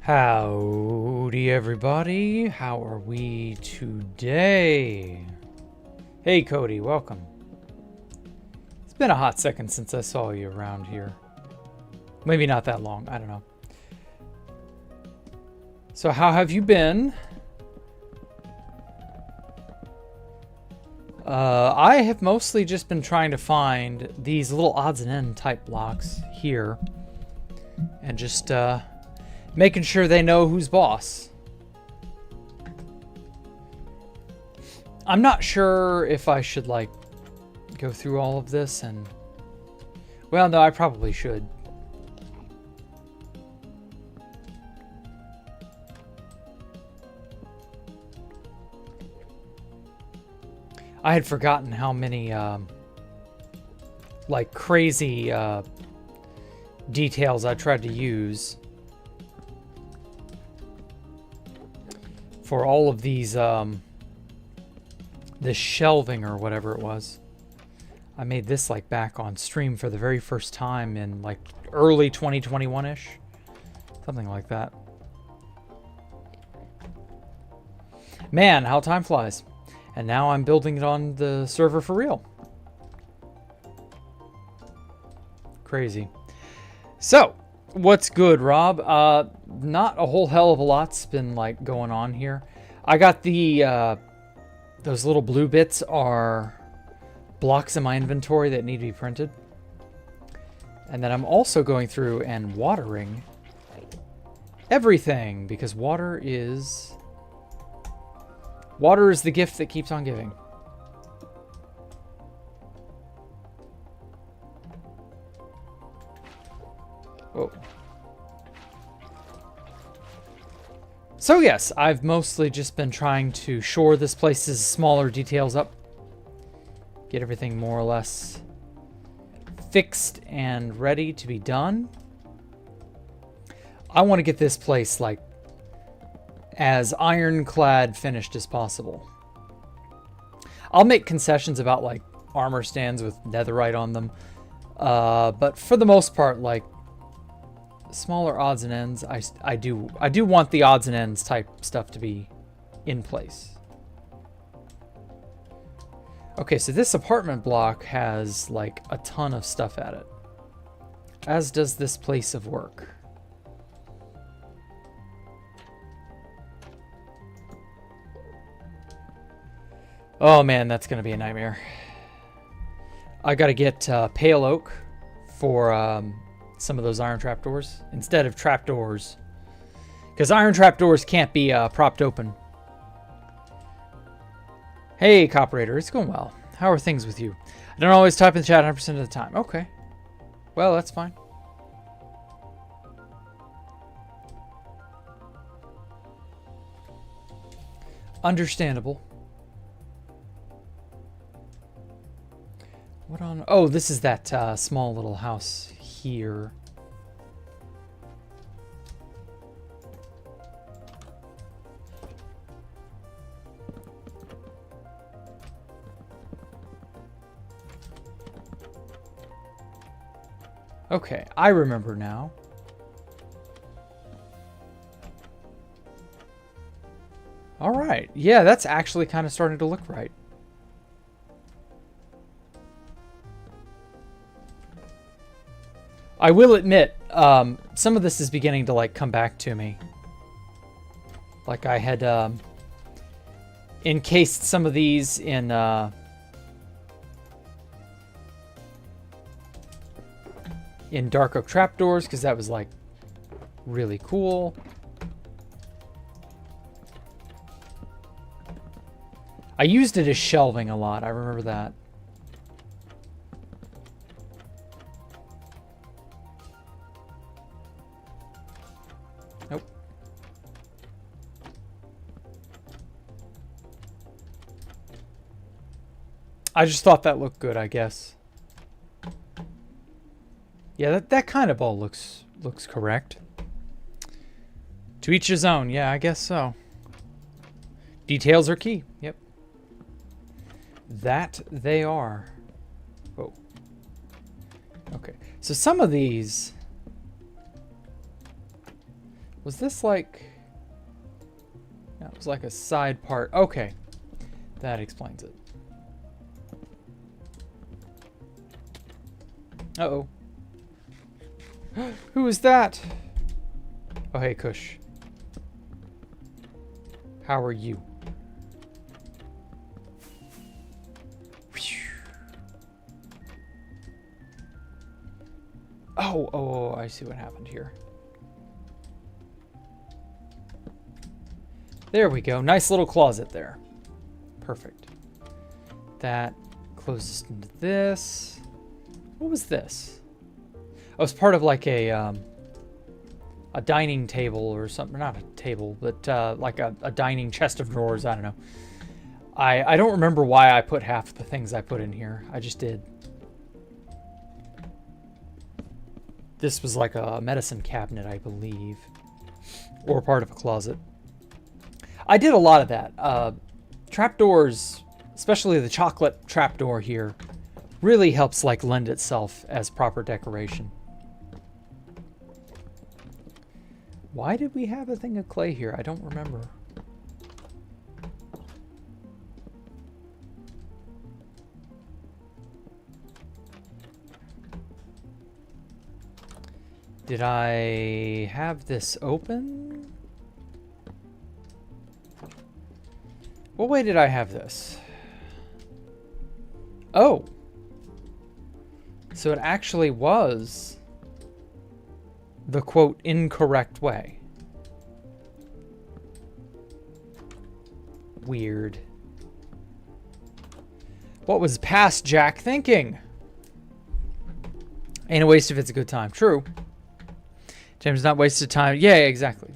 Howdy everybody, how are we today? Hey Cody, welcome. It's been a hot second since I saw you around here. Maybe not that long, I don't know. So how have you been? I have mostly just been trying to find these little odds and end type blocks here. And just making sure they know who's boss. I'm not sure if I should like go through all of this and... Well, no, I probably should. I had forgotten how many like crazy details I tried to use for all of these this shelving or whatever it was. I made this like back on stream for the very first time in like early 2021-ish. Something like that. Man, how time flies. And now I'm building it on the server for real. Crazy. So, what's good, Rob? Not a whole hell of a lot's been like going on here. I got the those little blue bits are blocks in my inventory that need to be printed. And then I'm also going through and watering everything because water is the gift that keeps on giving. Whoa. So yes, I've mostly just been trying to shore this place's smaller details up. Get everything more or less fixed and ready to be done. I want to get this place like as ironclad finished as possible. I'll make concessions about like armor stands with netherite on them. But for the most part, like smaller odds and ends, I do want the odds and ends type stuff to be in place. Okay, so this apartment block has like a ton of stuff at it, as does this place of work. Oh man, that's gonna be a nightmare. I gotta get pale oak for some of those iron trapdoors instead of trapdoors, because iron trapdoors can't be propped open. Hey, Cooperator, it's going well. How are things with you? I don't always type in the chat 100% of the time. Okay. Well, that's fine. Understandable. What on... Oh, this is that small little house here. Okay, I remember now. All right. Yeah, that's actually kind of starting to look right. I will admit, some of this is beginning to like come back to me. Like I had encased some of these in dark oak trapdoors because that was like really cool. I used it as shelving a lot. I remember that. Nope. I just thought that looked good, I guess. Yeah, that kind of all looks correct. To each his own. Yeah, I guess so. Details are key. Yep. That they are. Whoa. Okay. So some of these Was this like... That was like a side part. Okay. That explains it. Uh-oh. Who is that? Oh, hey, Kush. How are you? Oh, I see what happened here. There we go. Nice little closet there. Perfect. That closes into this. What was this? Oh, it's part of like a dining table or something. Not a table, but like a dining chest of drawers. I don't know. I don't remember why I put half the things I put in here. I just did. This was like a medicine cabinet, I believe. Or part of a closet. I did a lot of that. Trapdoors, especially the chocolate trapdoor here, really helps like lend itself as proper decoration. Why did we have a thing of clay here? I don't remember. Did I have this open? What way did I have this? Oh. So it actually was the quote incorrect way. Weird. What was past Jack thinking? Ain't a waste if it's a good time. True. James, not wasted time. Yeah, exactly.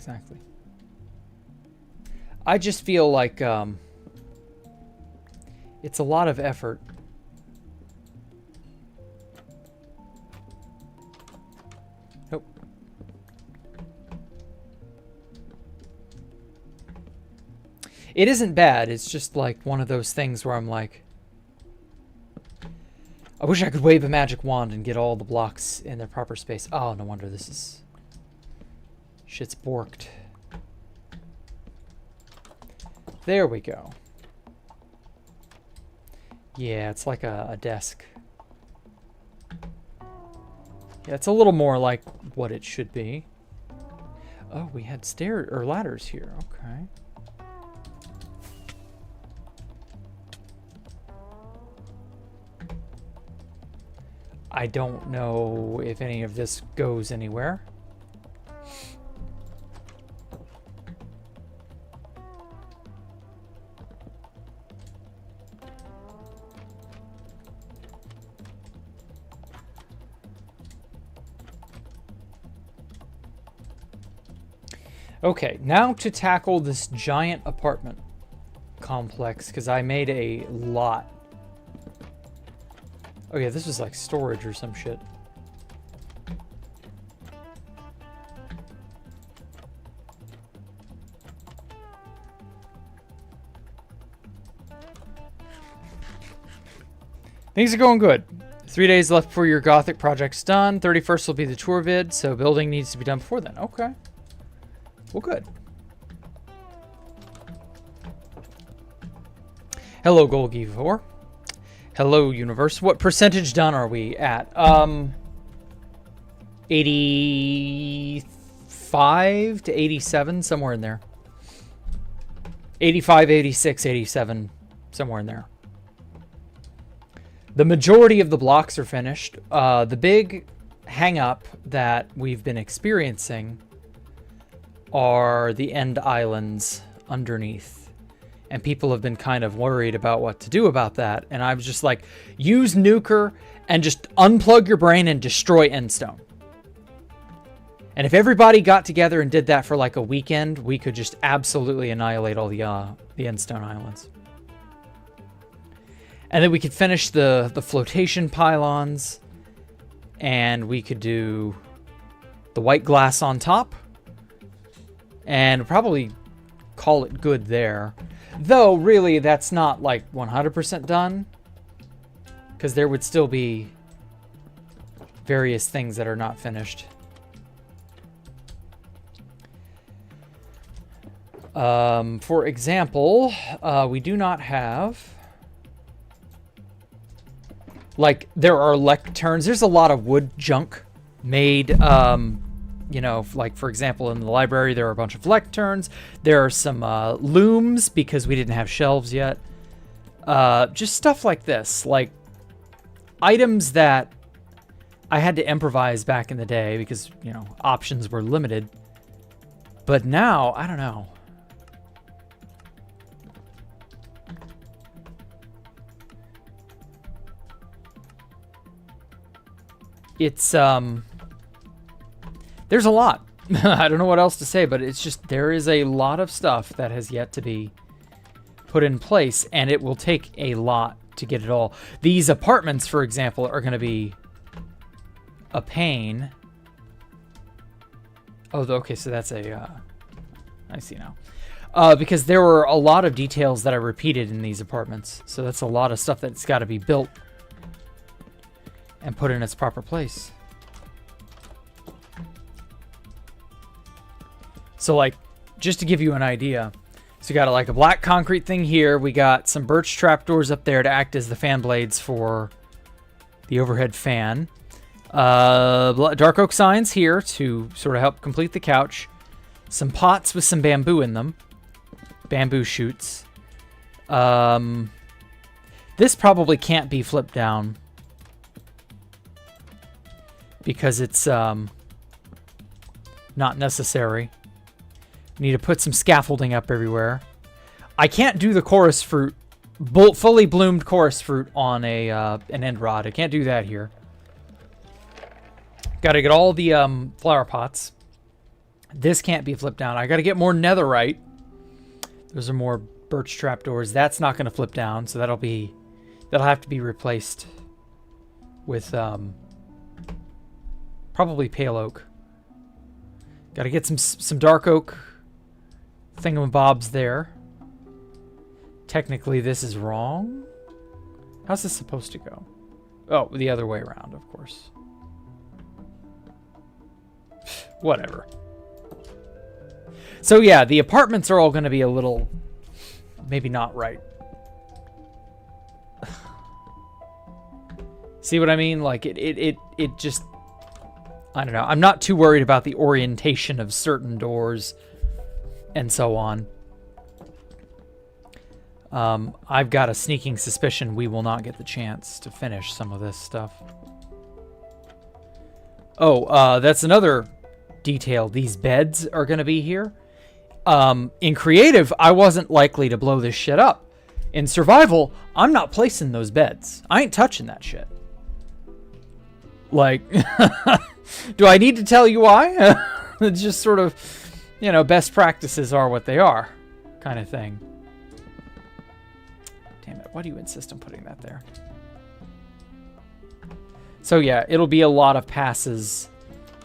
I just feel like it's a lot of effort. Nope. It isn't bad. It's just like one of those things where I'm like, I wish I could wave a magic wand and get all the blocks in their proper space. Oh, no wonder this is... Shit's borked. There we go. Yeah, it's like a desk. Yeah, it's a little more like what it should be. Oh, we had stairs or ladders here. Okay. I don't know if any of this goes anywhere. Okay, now to tackle this giant apartment complex, because I made a lot. Oh yeah, this was like storage or some shit. Things are going good. 3 days left before your Gothic project's done. 31st will be the tour vid, so building needs to be done before then. Okay. Well, good. Hello, Golgi4. Hello, Universe. What percentage done are we at? 85 to 87, somewhere in there. 85, 86, 87, somewhere in there. The majority of the blocks are finished. The big hang-up that we've been experiencing are the end islands underneath. And people have been kind of worried about what to do about that. And I was just like, use Nuker and just unplug your brain and destroy Endstone. And if everybody got together and did that for like a weekend, we could just absolutely annihilate all the Endstone islands. And then we could finish the flotation pylons. And we could do the white glass on top. And probably call it good there. Though, really, that's not like 100% done. Because there would still be various things that are not finished. For example, we do not have... Like, there are lecterns. There's a lot of wood junk made, you know, like, for example, in the library, there are a bunch of lecterns. There are some looms, because we didn't have shelves yet. Just stuff like this. Like, items that I had to improvise back in the day, because, you know, options were limited. But now, I don't know. It's, there's a lot. I don't know what else to say, but it's just, there is a lot of stuff that has yet to be put in place, and it will take a lot to get it all. These apartments, for example, are going to be a pain. Oh, okay, so that's a, I see now. Because there were a lot of details that I repeated in these apartments. So that's a lot of stuff that's got to be built and put in its proper place. So, like, just to give you an idea, so you got like a black concrete thing here. We got some birch trapdoors up there to act as the fan blades for the overhead fan. Dark oak signs here to sort of help complete the couch. Some pots with some bamboo in them. Bamboo shoots. This probably can't be flipped down, because it's not necessary. Need to put some scaffolding up everywhere. I can't do the chorus fruit, fully bloomed chorus fruit on an end rod. I can't do that here. Got to get all the flower pots. This can't be flipped down. I got to get more netherite. Those are more birch trapdoors. That's not going to flip down, so that'll have to be replaced with probably pale oak. Got to get some dark oak thingamabobs there. Technically, this is wrong. How's this supposed to go? Oh, the other way around, of course. Whatever. So yeah, the apartments are all going to be a little, maybe not right. See what I mean? Like it just, I don't know. I'm not too worried about the orientation of certain doors and so on. I've got a sneaking suspicion we will not get the chance to finish some of this stuff. Oh, that's another detail. These beds are going to be here. In creative, I wasn't likely to blow this shit up. In survival, I'm not placing those beds. I ain't touching that shit. Like, do I need to tell you why? It's just sort of, you know, best practices are what they are, kind of thing. Damn it, why do you insist on putting that there? So yeah, it'll be a lot of passes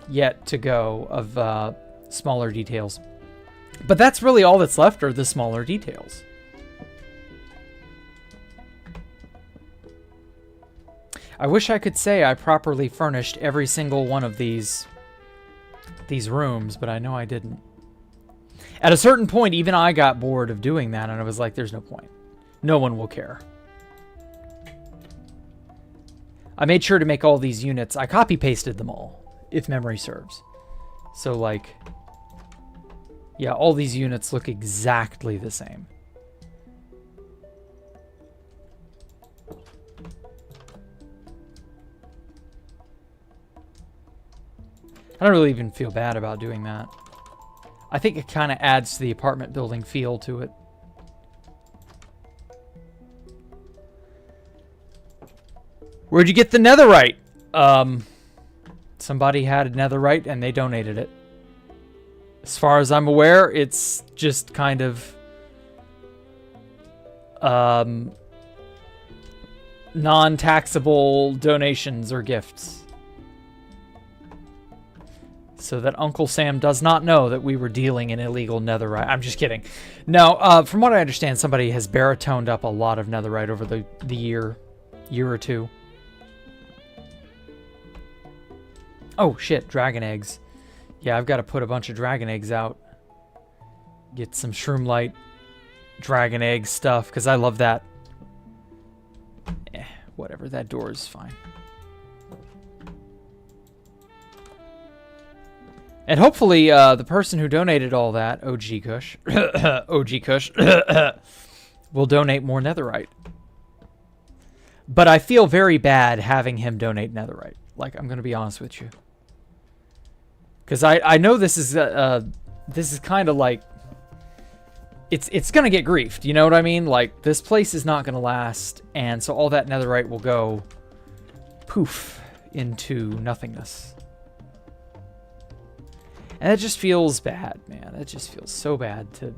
yet to go of smaller details. But that's really all that's left are the smaller details. I wish I could say I properly furnished every single one of these rooms, but I know I didn't. At a certain point, even I got bored of doing that, and I was like, there's no point. No one will care. I made sure to make all these units. I copy-pasted them all, if memory serves. So, like, yeah, all these units look exactly the same. I don't really even feel bad about doing that. I think it kind of adds to the apartment building feel to it. Where'd you get the netherite? Somebody had a netherite and they donated it. As far as I'm aware, it's just kind of non-taxable donations or gifts. So that Uncle Sam does not know that we were dealing in illegal netherite. I'm just kidding. No, from what I understand, somebody has baritoned up a lot of netherite over the year or two. Oh shit, dragon eggs. Yeah, I've got to put a bunch of dragon eggs out Get some Shroomlight dragon egg stuff, because I love that. Whatever, that door is fine. And hopefully the person who donated all that, OG Kush, OG Kush, will donate more netherite. But I feel very bad having him donate netherite. Like, I'm going to be honest with you. Because I know this is kind of like, it's going to get griefed, you know what I mean? Like, this place is not going to last, and so all that netherite will go poof into nothingness. And it just feels bad, man. It just feels so bad to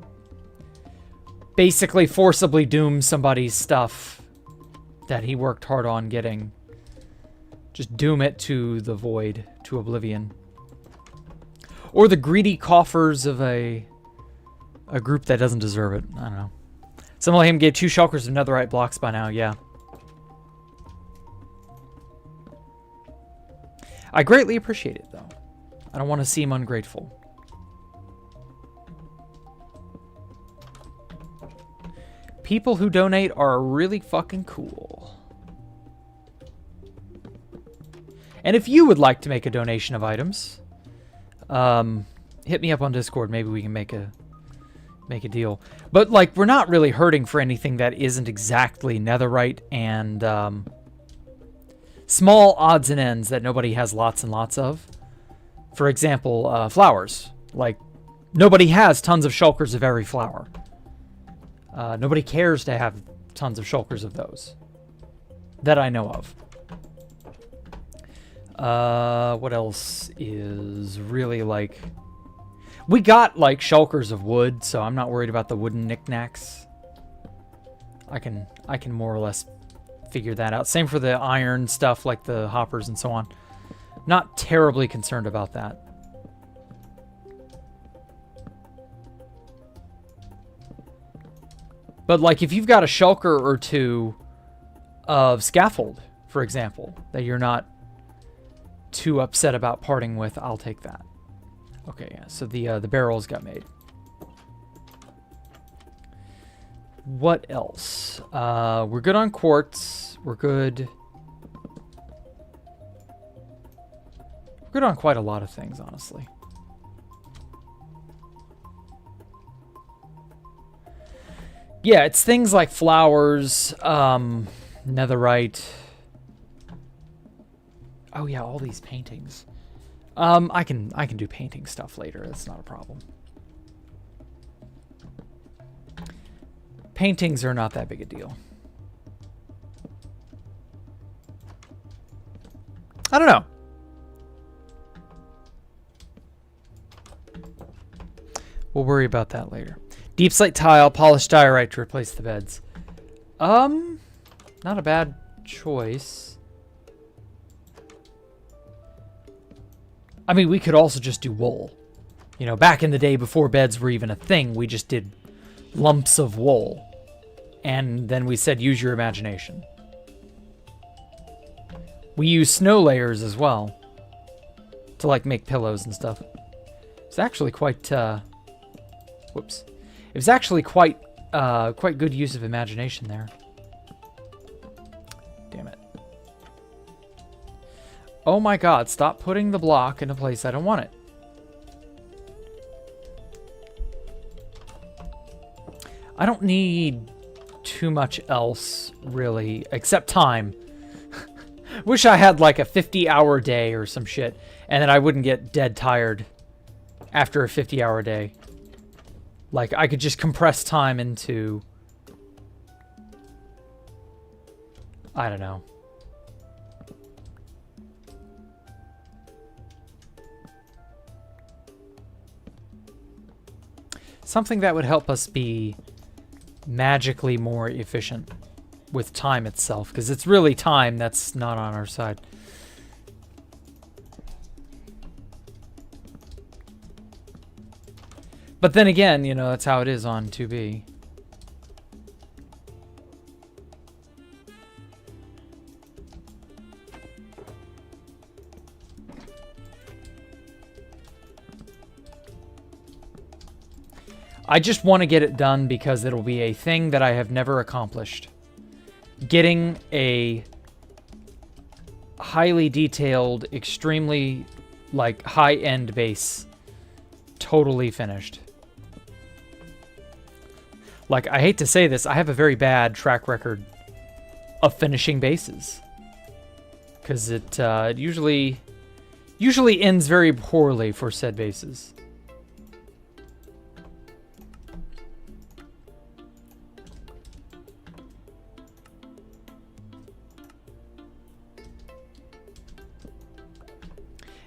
basically forcibly doom somebody's stuff that he worked hard on getting. Just doom it to the void, to oblivion. Or the greedy coffers of a group that doesn't deserve it. I don't know. Someone like him gave 2 shulkers of netherite blocks by now, yeah. I greatly appreciate it, though. I don't want to seem ungrateful. People who donate are really fucking cool. And if you would like to make a donation of items, hit me up on Discord. Maybe we can make a deal. But like, we're not really hurting for anything that isn't exactly netherite and small odds and ends that nobody has lots and lots of. For example, flowers. Like, nobody has tons of shulkers of every flower. Nobody cares to have tons of shulkers of those that I know of. What else is really like... We got, like, shulkers of wood, so I'm not worried about the wooden knickknacks. I can more or less figure that out. Same for the iron stuff, like the hoppers and so on. Not terribly concerned about that. But, like, if you've got a shulker or 2 of scaffold, for example, that you're not too upset about parting with, I'll take that. Okay, yeah, so the barrels got made. What else? We're good on quartz. We're good. We're good on quite a lot of things, honestly. Yeah, it's things like flowers, netherite. Oh yeah, all these paintings. I can do painting stuff later. That's not a problem. Paintings are not that big a deal. I don't know. We'll worry about that later. Deep slate tile, polished diorite to replace the beds. Not a bad choice. I mean, we could also just do wool. You know, back in the day before beds were even a thing, we just did lumps of wool. And then we said, use your imagination. We use snow layers as well to, like, make pillows and stuff. It's actually quite, whoops. It was actually quite good use of imagination there. Damn it. Oh my god, stop putting the block in a place I don't want it. I don't need too much else, really, except time. Wish I had like a 50-hour day or some shit, and then I wouldn't get dead tired after a 50-hour day. Like, I could just compress time into... I don't know. Something that would help us be magically more efficient with time itself, because it's really time that's not on our side. But then again, you know, that's how it is on 2B. I just want to get it done because it'll be a thing that I have never accomplished. Getting a highly detailed, extremely, like, high-end base totally finished. Like, I hate to say this, I have a very bad track record of finishing bases. Because it usually ends very poorly for said bases.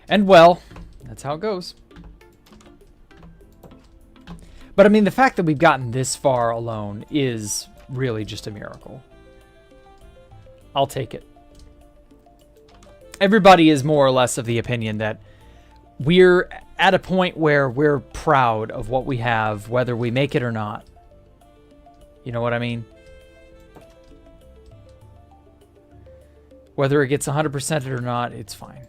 And well, that's how it goes. But I mean, the fact that we've gotten this far alone is really just a miracle. I'll take it. Everybody is more or less of the opinion that we're at a point where we're proud of what we have, whether we make it or not. You know what I mean? Whether it gets 100%ed or not, it's fine.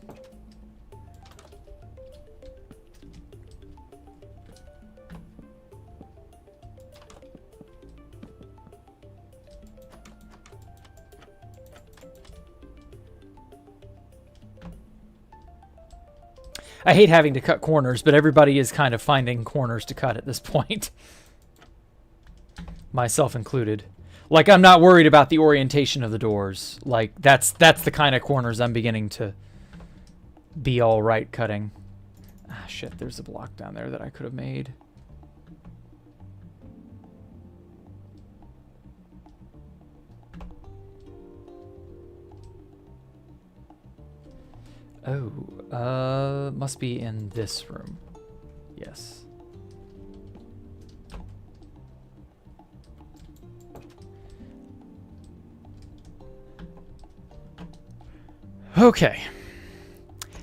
I hate having to cut corners, but everybody is kind of finding corners to cut at this point. Myself included. Like, I'm not worried about the orientation of the doors. Like, that's the kind of corners I'm beginning to be all right cutting. Ah, shit, there's a block down there that I could have made. Oh, must be in this room. Yes. Okay.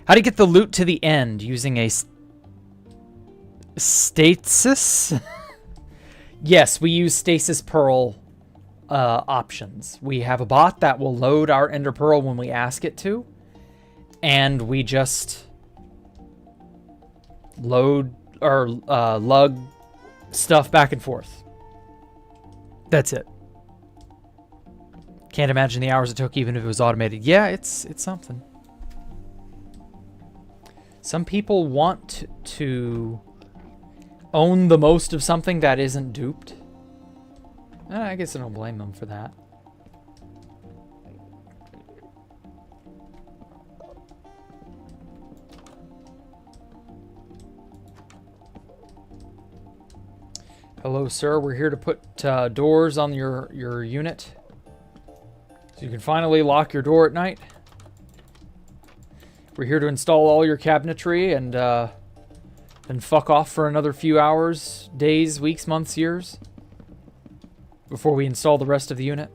How to get the loot to the end using a stasis? Yes, we use stasis pearl options. We have a bot that will load our ender pearl when we ask it to. And we just load or lug stuff back and forth. That's it. Can't imagine the hours it took even if it was automated. Yeah, it's something. Some people want to own the most of something that isn't duped. I guess I don't blame them for that. Hello, sir. We're here to put doors on your unit. So you can finally lock your door at night. We're here to install all your cabinetry and then fuck off for another few hours, days, weeks, months, years. Before we install the rest of the unit.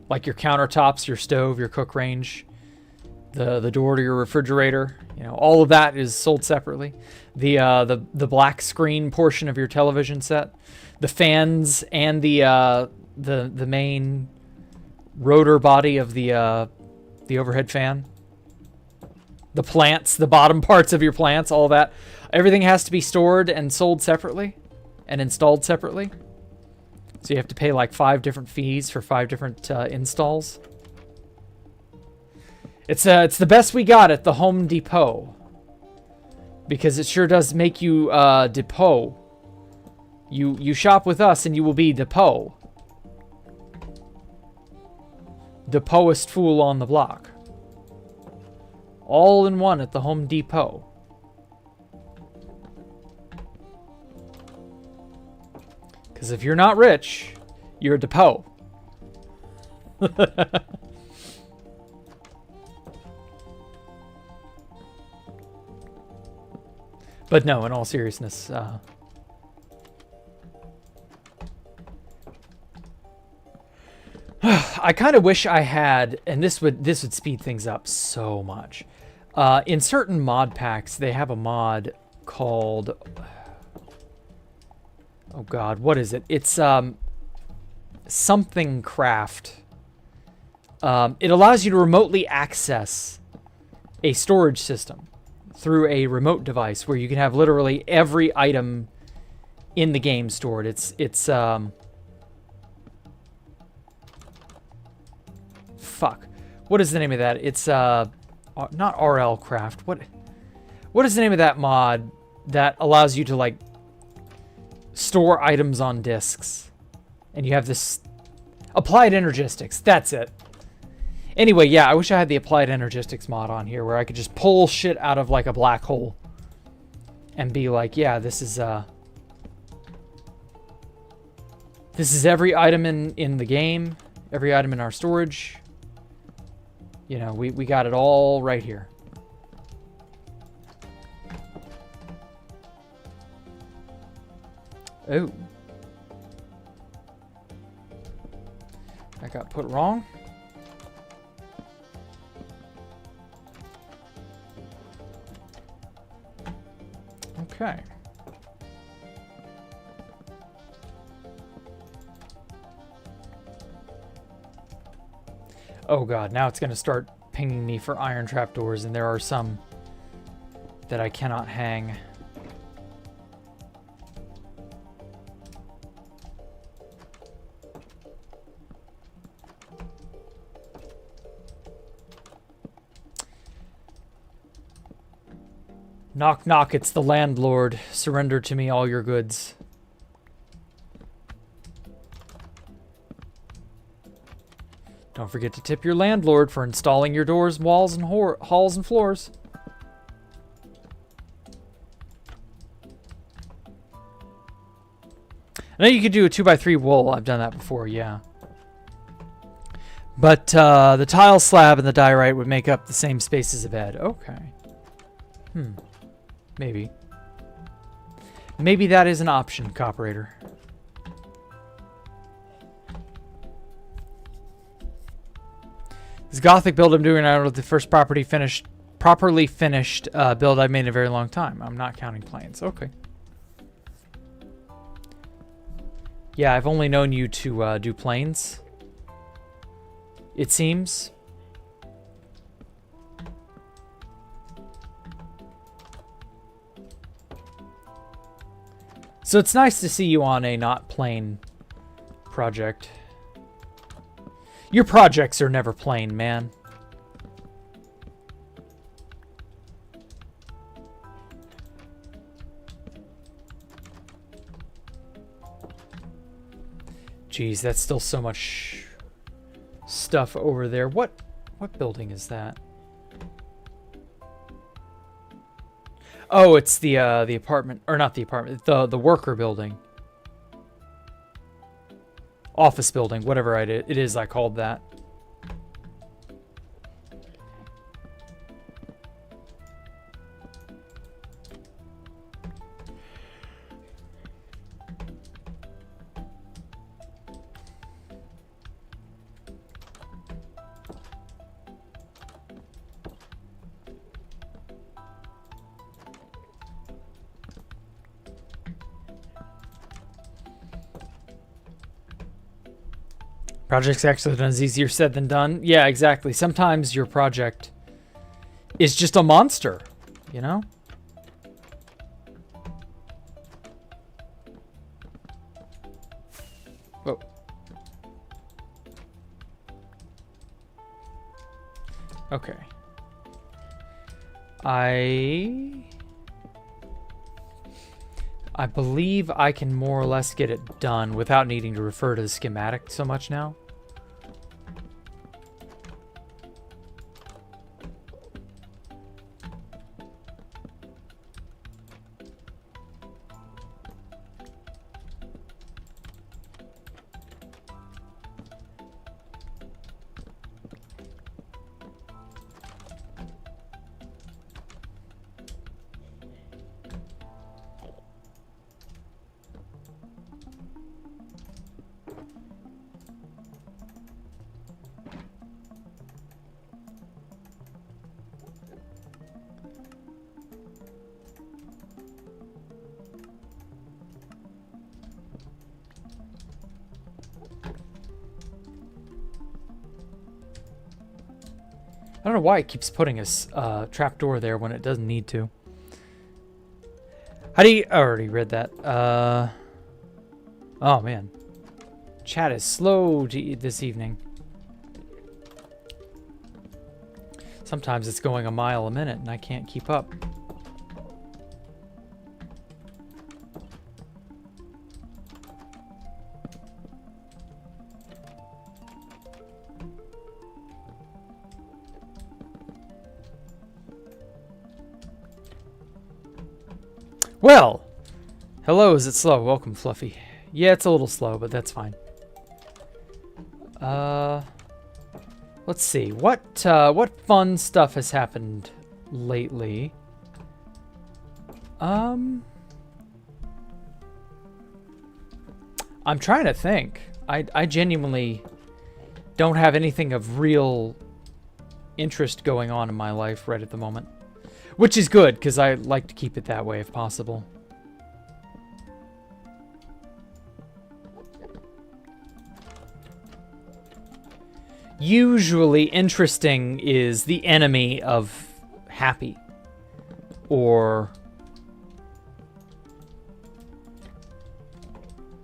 Like your countertops, your stove, your cook range, the door to your refrigerator. You know, all of that is sold separately. The black screen portion of your television set, the fans, and the main rotor body of the overhead fan, the plants, the bottom parts of your plants, all that. Everything has to be stored and sold separately and installed separately. So you have to pay like 5 different fees for 5 different installs. It's the best we got at the Home Depot. Because it sure does make you depot. You shop with us and you will be depot. Depotest fool on the block. All in one at the Home Depot. Because if you're not rich, you're a depot. But no, in all seriousness, I kind of wish I had, and this would speed things up so much. In certain mod packs, they have a mod called, oh god, what is it? It's something craft. It allows you to remotely access a storage system through a remote device where you can have literally every item in the game stored. It's fuck. What is the name of that? It's not RL Craft. What is the name of that mod that allows you to like store items on disks? And you have this Applied Energistics. That's it. Anyway, yeah, I wish I had the Applied Energistics mod on here where I could just pull shit out of like a black hole and be like, yeah, this is every item in the game, every item in our storage. You know, we got it all right here. Oh. That got put wrong. Okay. Oh god, now it's going to start pinging me for iron trapdoors, and there are some that I cannot hang. Knock, knock, it's the landlord. Surrender to me all your goods. Don't forget to tip your landlord for installing your doors, walls, and halls and floors. I know you could do a 2x3 wool. I've done that before, yeah. But the tile slab and the diorite would make up the same space as a bed. Okay. Maybe. Maybe that is an option, Cooperator. This Gothic build I'm doing out of the first properly finished build I've made in a very long time. I'm not counting planes. Okay. Yeah, I've only known you to do planes. It seems. So it's nice to see you on a not plain project. Your projects are never plain, man. Jeez, that's still so much stuff over there. What building is that? Oh, it's the apartment, or not the apartment, the worker building. Office building, whatever it is I called that. Project's actually done is easier said than done. Yeah, exactly. Sometimes your project is just a monster, you know? Whoa. Okay. I believe I can more or less get it done without needing to refer to the schematic so much now. I don't know why it keeps putting a trapdoor there when it doesn't need to. How do you... I already read that. Oh, man. Chat is slow this evening. Sometimes it's going a mile a minute and I can't keep up. Well, hello, is it slow? Welcome, Fluffy. Yeah, it's a little slow, but that's fine. Let's see. What fun stuff has happened lately? I'm trying to think. I genuinely don't have anything of real interest going on in my life right at the moment. Which is good, because I like to keep it that way if possible. Usually, interesting is the enemy of happy. Or,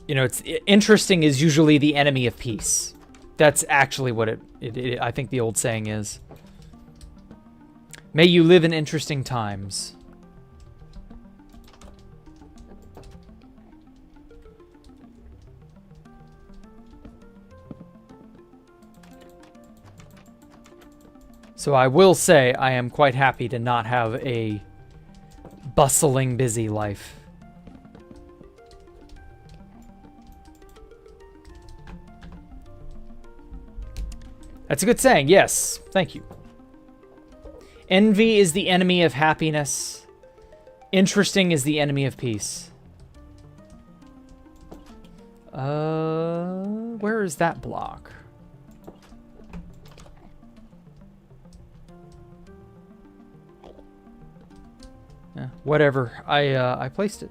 you know, interesting is usually the enemy of peace. That's actually what I think the old saying is. May you live in interesting times. So I will say I am quite happy to not have a bustling, busy life. That's a good saying, yes. Thank you. Envy is the enemy of happiness. Interesting is the enemy of peace. Where is that block? Whatever. I placed it.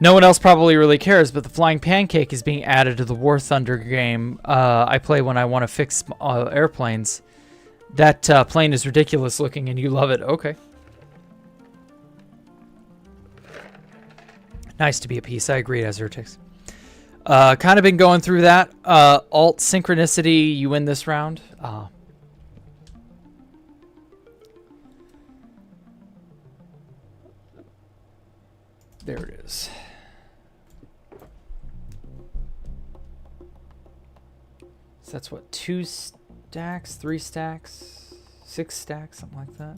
No one else probably really cares, but the Flying Pancake is being added to the War Thunder game I play when I want to fix airplanes. That plane is ridiculous looking and you love it. Okay. Nice to be a piece. I agree, Azurtix. Kind of been going through that. Alt Synchronicity, you win this round. There it is. So that's what, 2 stacks, 3 stacks, 6 stacks, something like that.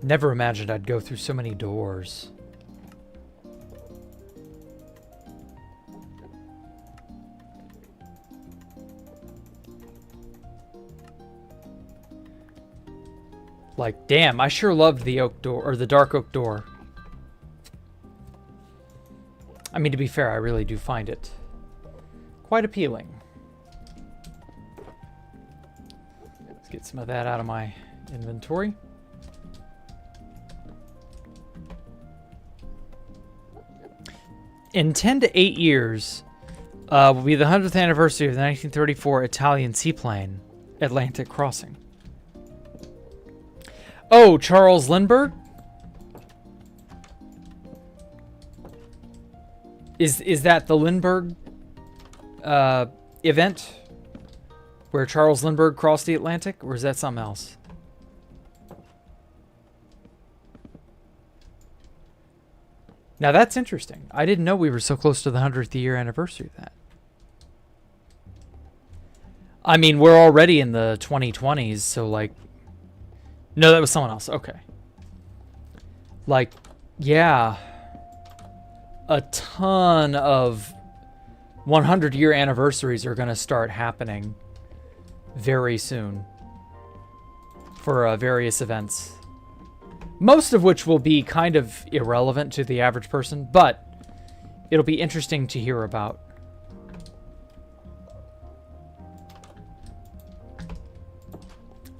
Never imagined I'd go through so many doors. Like, damn, I sure loved the oak door, or the dark oak door. I mean, to be fair, I really do find it quite appealing. Let's get some of that out of my inventory. In 10 to 8 years, will be the 100th anniversary of the 1934 Italian seaplane, Atlantic Crossing. Oh, Charles Lindbergh? Is that the Lindbergh event? Where Charles Lindbergh crossed the Atlantic? Or is that something else? Now that's interesting. I didn't know we were so close to the 100th year anniversary of that. I mean, we're already in the 2020s, so like... No, that was someone else. Okay. Like, yeah. A ton of 100-year anniversaries are going to start happening very soon for various events. Most of which will be kind of irrelevant to the average person, but it'll be interesting to hear about.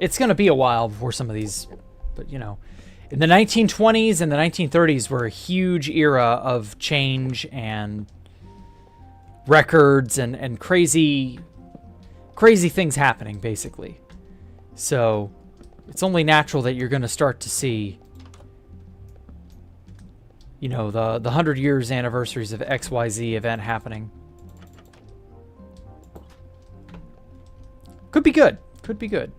It's going to be a while before some of these, but you know, in the 1920s and the 1930s were a huge era of change and records and crazy things happening, basically. So it's only natural that you're going to start to see, you know, the 100 years anniversaries of XYZ event happening. Could be good. Could be good.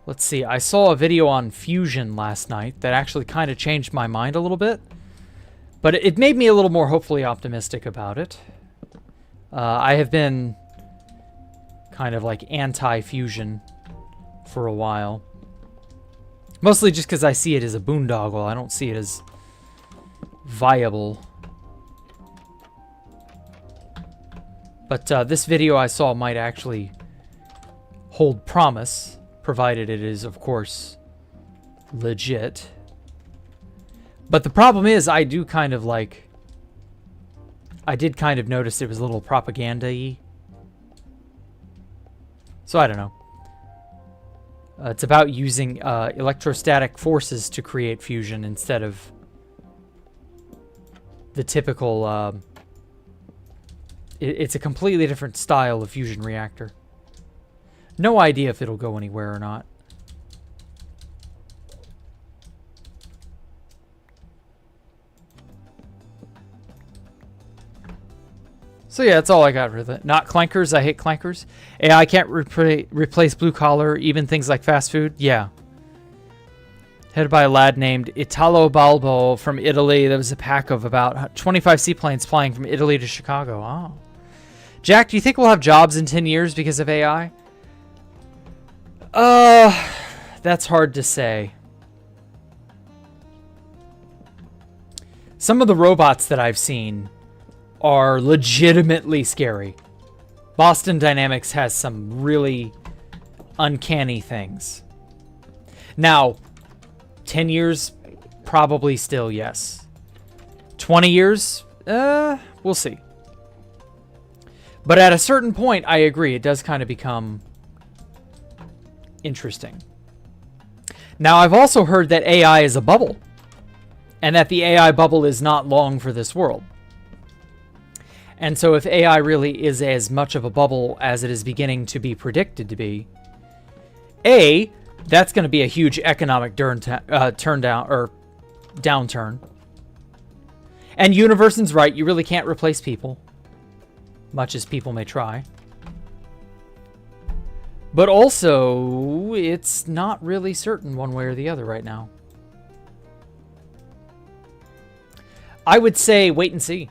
Let's see. I saw a video on fusion last night that actually kind of changed my mind a little bit, but it made me a little more hopefully optimistic about it. I have been kind of like anti-fusion for a while, mostly just because I see it as a boondoggle. I don't see it as viable. But this video I saw might actually hold promise, provided it is, of course, legit. But the problem is, I did kind of notice it was a little propaganda-y. So I don't know. It's about using electrostatic forces to create fusion instead of the typical... it's a completely different style of fusion reactor. No idea if it'll go anywhere or not. So yeah, that's all I got with it. Not clankers. I hate clankers. AI can't replace blue collar, even things like fast food. Yeah. Headed by a lad named Italo Balbo from Italy. There was a pack of about 25 seaplanes flying from Italy to Chicago. Oh. Jack, do you think we'll have jobs in 10 years because of AI? That's hard to say. Some of the robots that I've seen are legitimately scary. Boston Dynamics has some really uncanny things. Now, 10 years, probably still yes. 20 years, we'll see. But at a certain point, I agree, it does kind of become interesting. Now, I've also heard that AI is a bubble, and that the AI bubble is not long for this world. And so if AI really is as much of a bubble as it is beginning to be predicted to be, that's going to be a huge economic downturn. And Universon's right, you really can't replace people, much as people may try. But also, it's not really certain one way or the other right now. I would say wait and see.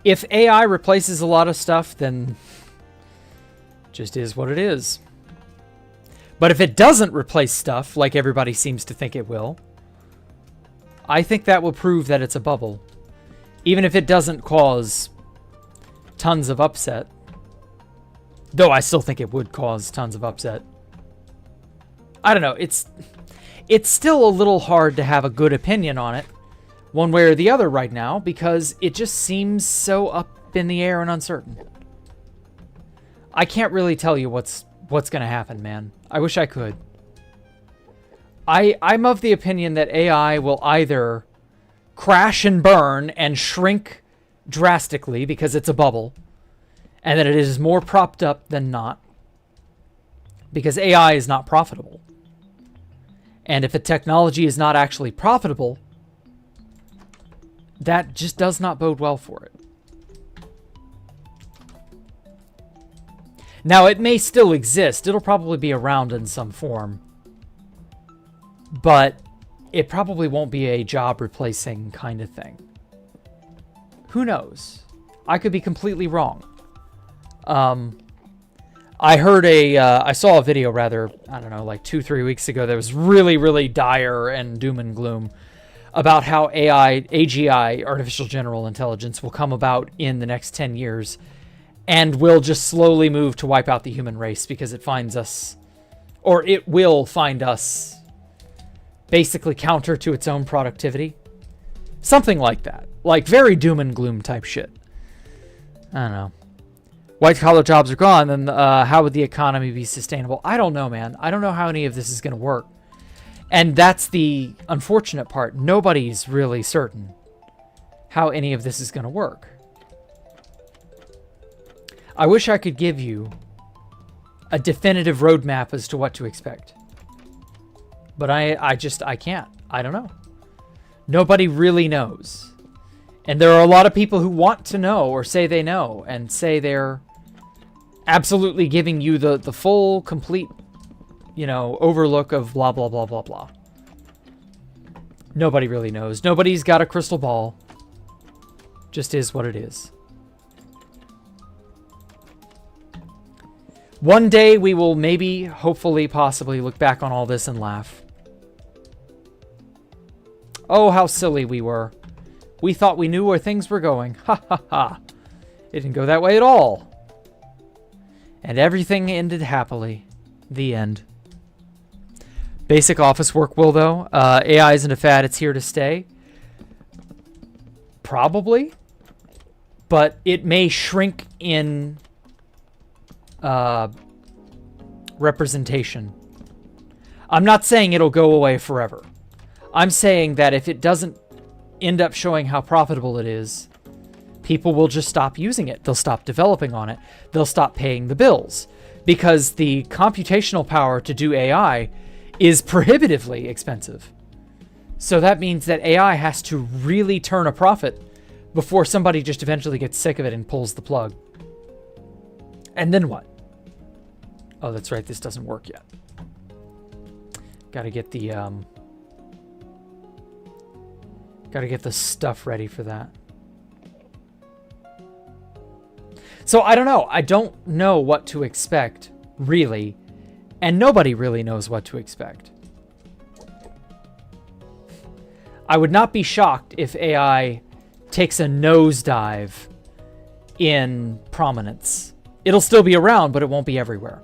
If AI replaces a lot of stuff, then just is what it is. But if it doesn't replace stuff, like everybody seems to think it will, I think that will prove that it's a bubble. Even if it doesn't cause tons of upset. Though I still think it would cause tons of upset. I don't know. It's still a little hard to have a good opinion on it, one way or the other right now, because it just seems so up in the air and uncertain. I can't really tell you what's going to happen, man. I wish I could. I'm of the opinion that AI will either crash and burn and shrink drastically because it's a bubble, and that it is more propped up than not, because AI is not profitable. And if a technology is not actually profitable, that just does not bode well for it. Now, it may still exist. It'll probably be around in some form. But it probably won't be a job replacing kind of thing. Who knows? I could be completely wrong. I saw a video rather, I don't know, like 2-3 weeks ago that was really, really dire and doom and gloom about how AGI, artificial general intelligence, will come about in the next 10 years. and will just slowly move to wipe out the human race because it finds us, or it will find us basically counter to its own productivity. Something like that. Like very doom and gloom type shit. I don't know. White collar jobs are gone, then how would the economy be sustainable? I don't know, man. I don't know how any of this is going to work. And that's the unfortunate part. Nobody's really certain how any of this is going to work. I wish I could give you a definitive roadmap as to what to expect. But I can't. I don't know. Nobody really knows. And there are a lot of people who want to know or say they know and say they're absolutely giving you the full, complete, overlook of blah, blah, blah, blah, blah. Nobody really knows. Nobody's got a crystal ball. Just is what it is. One day we will maybe, hopefully, possibly look back on all this and laugh. Oh, how silly we were. We thought we knew where things were going. Ha ha ha. It didn't go that way at all. And everything ended happily. The end. Basic office work will, though. AI isn't a fad. It's here to stay. Probably. But it may shrink in representation. I'm not saying it'll go away forever. I'm saying that if it doesn't end up showing how profitable it is, people will just stop using it. They'll stop developing on it. They'll stop paying the bills because the computational power to do AI is prohibitively expensive. So that means that AI has to really turn a profit before somebody just eventually gets sick of it and pulls the plug. And then what? Oh, that's right. This doesn't work yet. Got to get the stuff ready for that. So I don't know. I don't know what to expect, really. And nobody really knows what to expect. I would not be shocked if AI takes a nosedive in prominence. It'll still be around, but it won't be everywhere.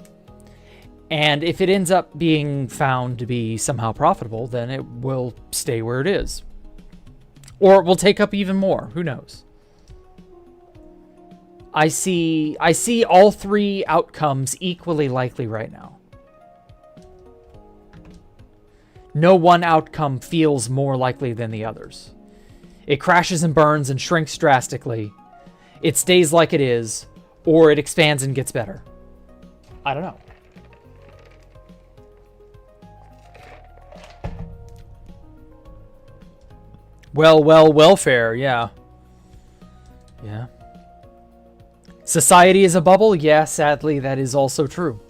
And if it ends up being found to be somehow profitable, then it will stay where it is. Or it will take up even more. Who knows? I see all three outcomes equally likely right now. No one outcome feels more likely than the others. It crashes and burns and shrinks drastically. It stays like it is, or it expands and gets better. I don't know. Welfare, yeah. Yeah. Society is a bubble? Yeah, sadly, that is also true.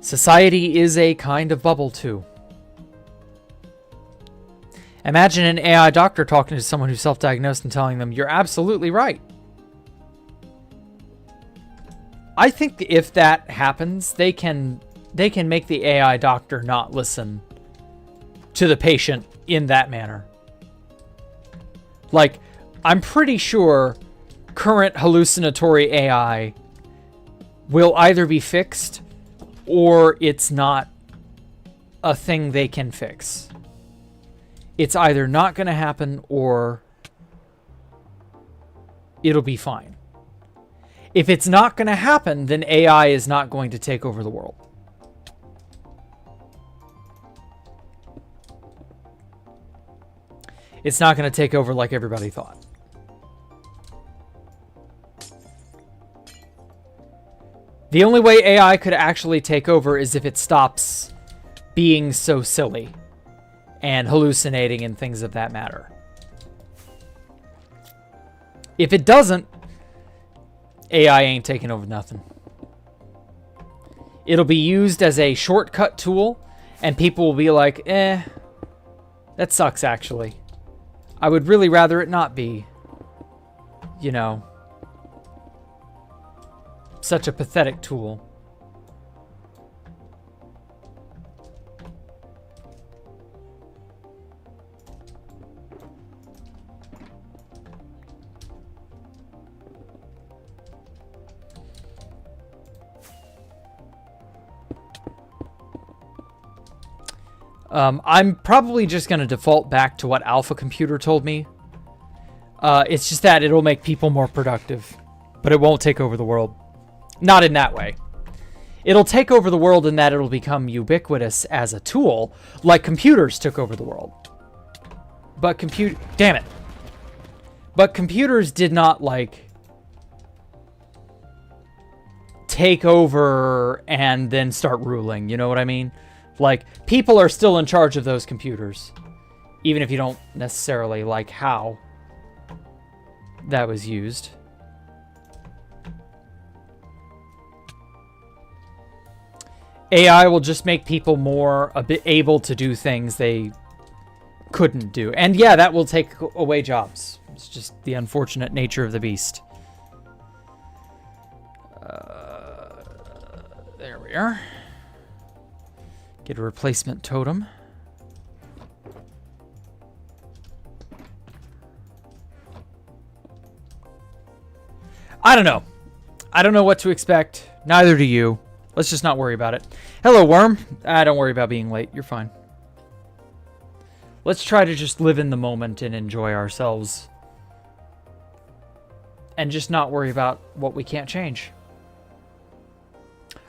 Society is a kind of bubble, too. Imagine an AI doctor talking to someone who's self-diagnosed and telling them, you're absolutely right. I think if that happens, they can make the AI doctor not listen to the patient in that manner. Like, I'm pretty sure current hallucinatory AI will either be fixed or it's not a thing they can fix. It's either not going to happen or it'll be fine. If it's not going to happen, then AI is not going to take over the world. It's not going to take over like everybody thought. The only way AI could actually take over is if it stops being so silly and hallucinating and things of that matter. If it doesn't, AI ain't taking over nothing. It'll be used as a shortcut tool, and people will be like, that sucks actually. I would really rather it not be, such a pathetic tool. I'm probably just going to default back to what Alpha Computer told me. It's just that it'll make people more productive, but it won't take over the world. Not in that way. It'll take over the world in that it'll become ubiquitous as a tool, like computers took over the world. But damn it. But computers did not, like, take over and then start ruling, you know what I mean? Like, people are still in charge of those computers, even if you don't necessarily like how that was used. AI will just make people more able to do things they couldn't do. And yeah, that will take away jobs. It's just the unfortunate nature of the beast. There we are. Get a replacement totem. I don't know. I don't know what to expect. Neither do you. Let's just not worry about it. Hello, Worm. Don't worry about being late. You're fine. Let's try to just live in the moment and enjoy ourselves. And just not worry about what we can't change.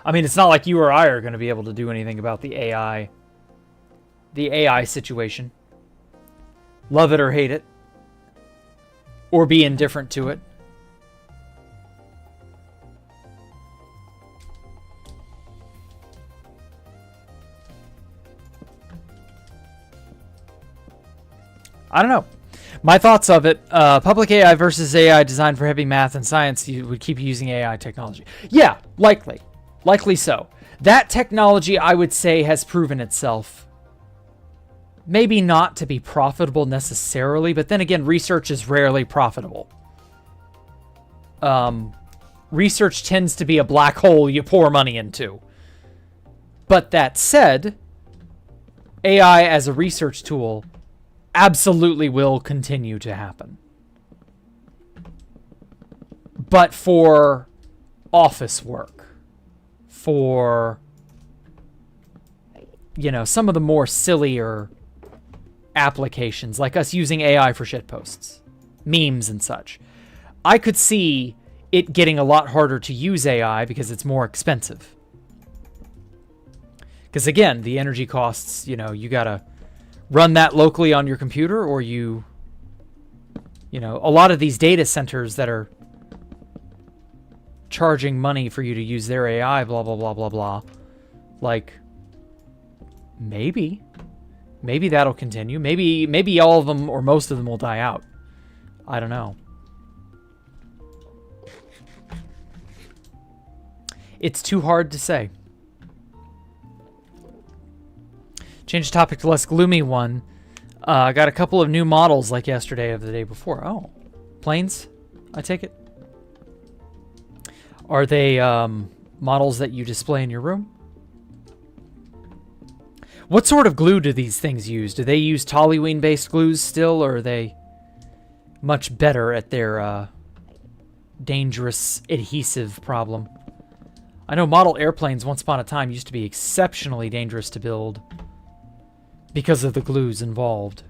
I mean, it's not like you or I are going to be able to do anything about the AI situation. Love it or hate it. Or be indifferent to it. I don't know. My thoughts of it, public AI versus AI designed for heavy math and science, you would keep using AI technology. Yeah, likely. Likely so. That technology, I would say, has proven itself. Maybe not to be profitable necessarily, but then again, research is rarely profitable. Research tends to be a black hole you pour money into. But that said, AI as a research tool absolutely will continue to happen. But for office work, for, you know, some of the more sillier applications, like us using AI for shitposts, memes and such, I could see it getting a lot harder to use AI because it's more expensive. Because again, the energy costs, you know, you gotta run that locally on your computer, or you know, a lot of these data centers that are charging money for you to use their AI, blah, blah, blah, blah, blah. Like, maybe that'll continue. Maybe all of them or most of them will die out. I don't know. It's too hard to say. Change the topic to a less gloomy one. I got a couple of new models like yesterday or the day before. Oh, planes, I take it. Are they models that you display in your room? What sort of glue do these things use? Do they use toluene-based glues still, or are they much better at their dangerous adhesive problem? I know model airplanes once upon a time used to be exceptionally dangerous to build because of the glues involved.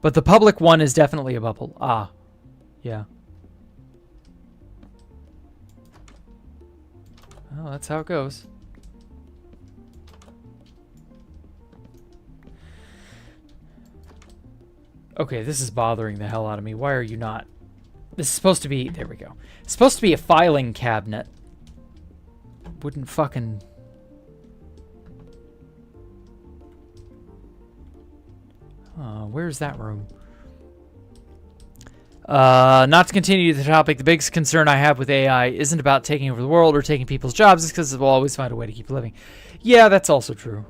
But the public one is definitely a bubble. Ah, yeah. Well, that's how it goes. Okay, this is bothering the hell out of me. Why are you not? This is supposed to be... There we go. It's supposed to be a filing cabinet. Wouldn't fucking... where's that room? Not to continue the topic, the biggest concern I have with AI isn't about taking over the world or taking people's jobs. It's because it will always find a way to keep living. Yeah, that's also true.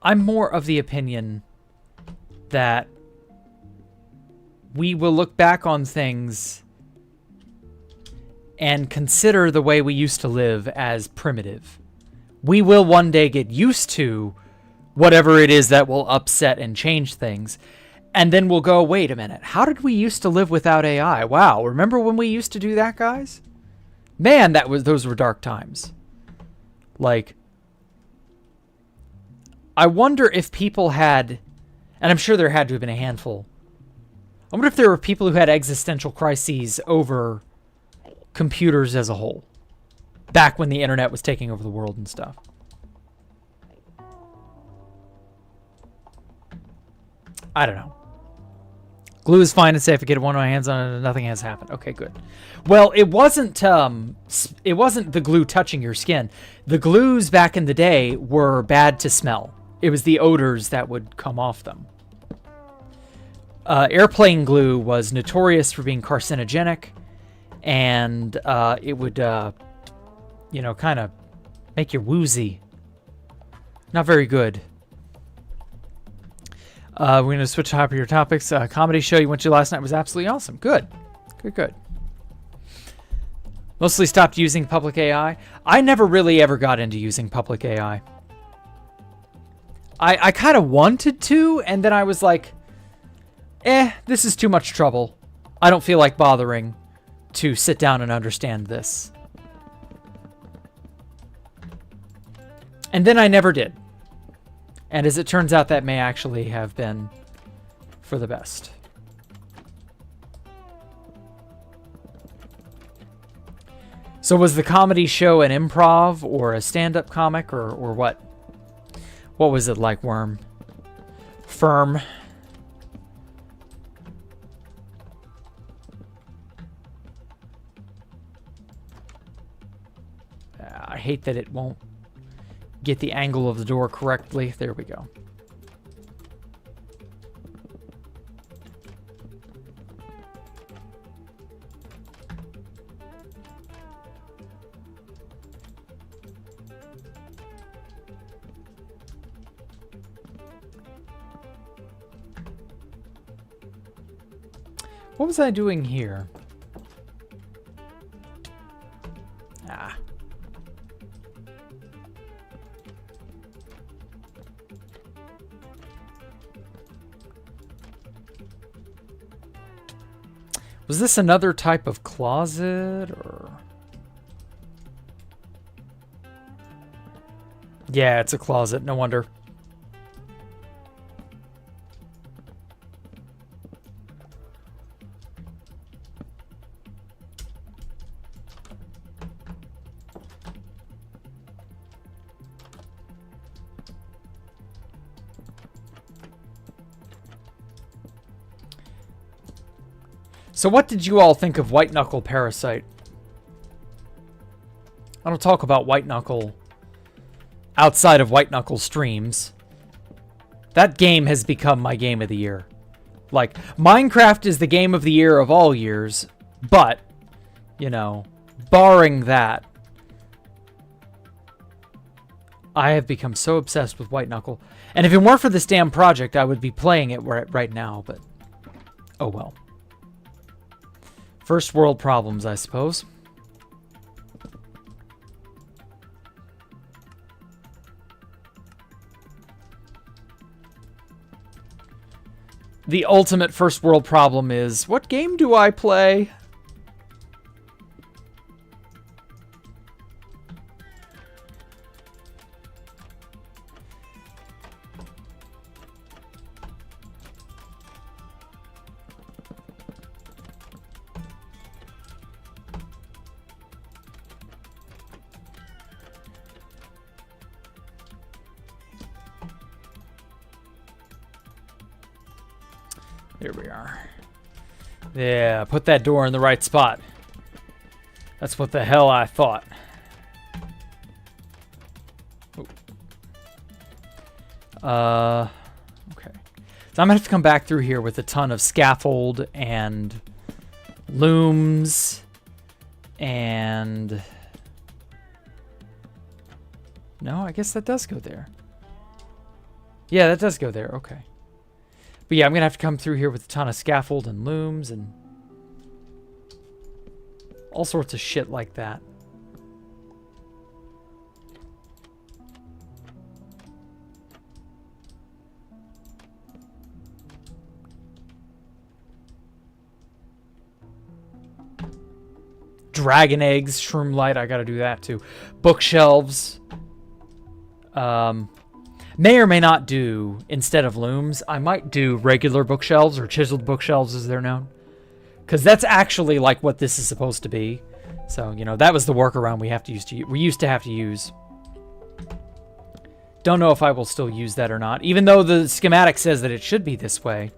I'm more of the opinion that we will look back on things and consider the way we used to live as primitive. We will one day get used to whatever it is that will upset and change things. And then we'll go, wait a minute, how did we used to live without AI? Wow, remember when we used to do that, guys? Man, those were dark times. Like, I wonder if people had, and I'm sure there had to have been a handful. I wonder if there were people who had existential crises over computers as a whole, back when the internet was taking over the world and stuff. I don't know. Glue is fine and safe. I get one of my hands on it and nothing has happened. Okay, good. Well, it wasn't the glue touching your skin. The glues back in the day were bad to smell. It was the odors that would come off them. Airplane glue was notorious for being carcinogenic, and it would, kind of make you woozy. Not very good. We're going to switch to happier topics. Comedy show you went to last night was absolutely awesome. Good. Good. Mostly stopped using public AI. I never really ever got into using public AI. I kind of wanted to, and then I was like, this is too much trouble. I don't feel like bothering to sit down and understand this. And then I never did. And as it turns out, that may actually have been for the best. So was the comedy show an improv or a stand-up comic or what? What was it like, Worm? Firm. I hate that it won't get the angle of the door correctly. There we go. What was I doing here? Was this another type of closet, or? Yeah, it's a closet. No wonder. So what did you all think of White Knuckle Parasite? I don't talk about White Knuckle outside of White Knuckle streams. That game has become my game of the year. Like, Minecraft is the game of the year of all years, but, barring that, I have become so obsessed with White Knuckle. And if it weren't for this damn project, I would be playing it right now, but oh well. First world problems, I suppose. The ultimate first world problem is, what game do I play? Here we are. Yeah, put that door in the right spot. That's what the hell I thought. Okay. So I'm gonna have to come back through here with a ton of scaffold and looms and... No, I guess that does go there. Yeah, that does go there. Okay. But yeah, I'm going to have to come through here with a ton of scaffold and looms and all sorts of shit like that. dragon eggs, shroom light. I gotta do that too. Bookshelves. May or may not do, instead of looms, I might do regular bookshelves, or chiseled bookshelves as they're known. Because that's actually like what this is supposed to be. So, you know, that was the workaround we used to have to use. Don't know if I will still use that or not, even though the schematic says that it should be this way.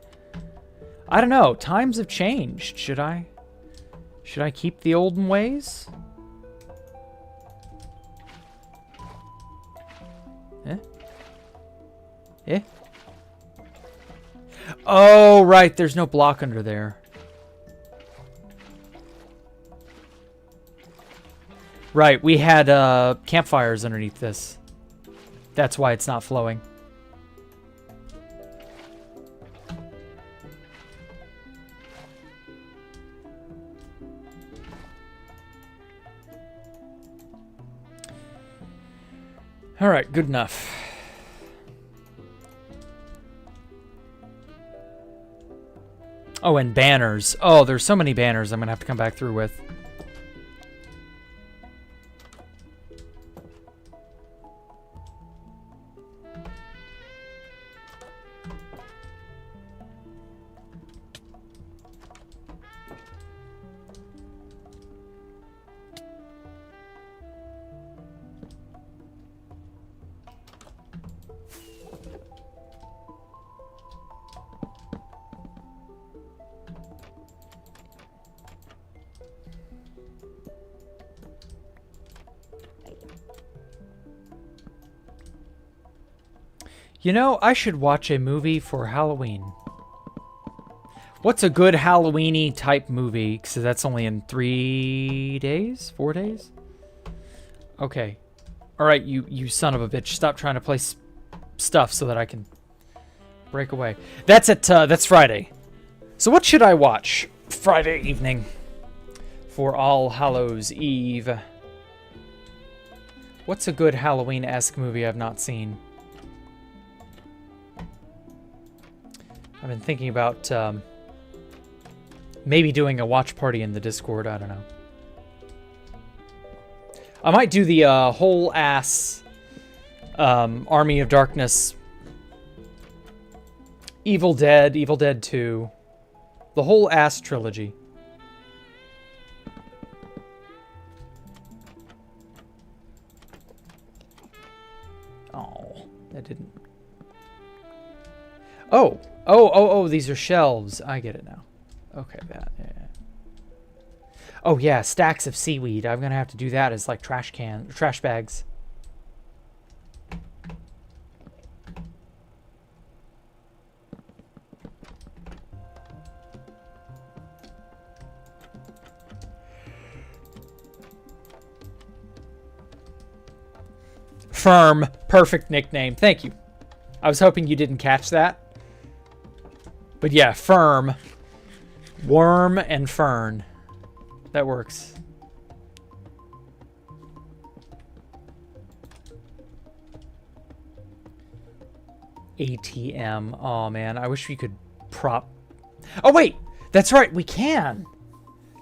I don't know. Times have changed. Should I keep the olden ways? Eh? Oh, right. There's no block under there. Right. We had campfires underneath this. That's why it's not flowing. All right. Good enough. Oh, and banners. Oh, there's so many banners I'm going to have to come back through with. You know, I should watch a movie for Halloween. What's a good Halloween-y type movie? Because that's only in 3 days? 4 days? Okay. Alright, you son of a bitch. Stop trying to play stuff so that I can break away. That's Friday. So what should I watch Friday evening for All Hallows Eve? What's a good Halloween-esque movie I've not seen? I've been thinking about maybe doing a watch party in the Discord. I don't know. I might do the whole ass Army of Darkness, Evil Dead 2, the whole ass trilogy. Oh, that didn't. Oh, these are shelves. I get it now. Okay, that, yeah. Oh, yeah, stacks of seaweed. I'm going to have to do that as, like, trash bags. Firm. Perfect nickname. Thank you. I was hoping you didn't catch that. But yeah, firm. Worm and fern. That works. ATM. Oh, man. I wish we could prop... Oh, wait! That's right, we can!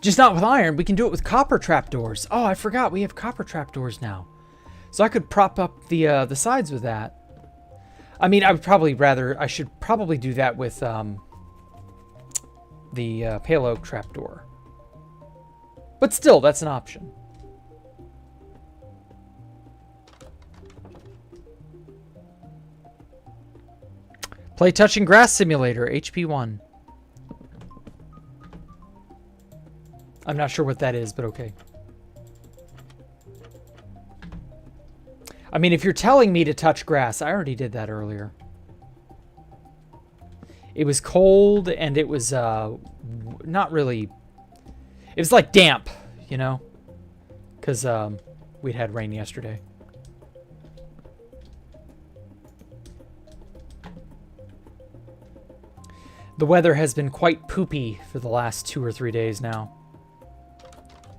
Just not with iron. We can do it with copper trapdoors. Oh, I forgot. We have copper trapdoors now. So I could prop up the sides with that. I mean, I should probably do that with the pale oak trapdoor. But still, that's an option. Play Touching Grass Simulator, HP 1. I'm not sure what that is, but okay. I mean, if you're telling me to touch grass, I already did that earlier. It was cold, and it was not really... It was like damp, you know? Because we'd had rain yesterday. The weather has been quite poopy for the last 2 or 3 days now.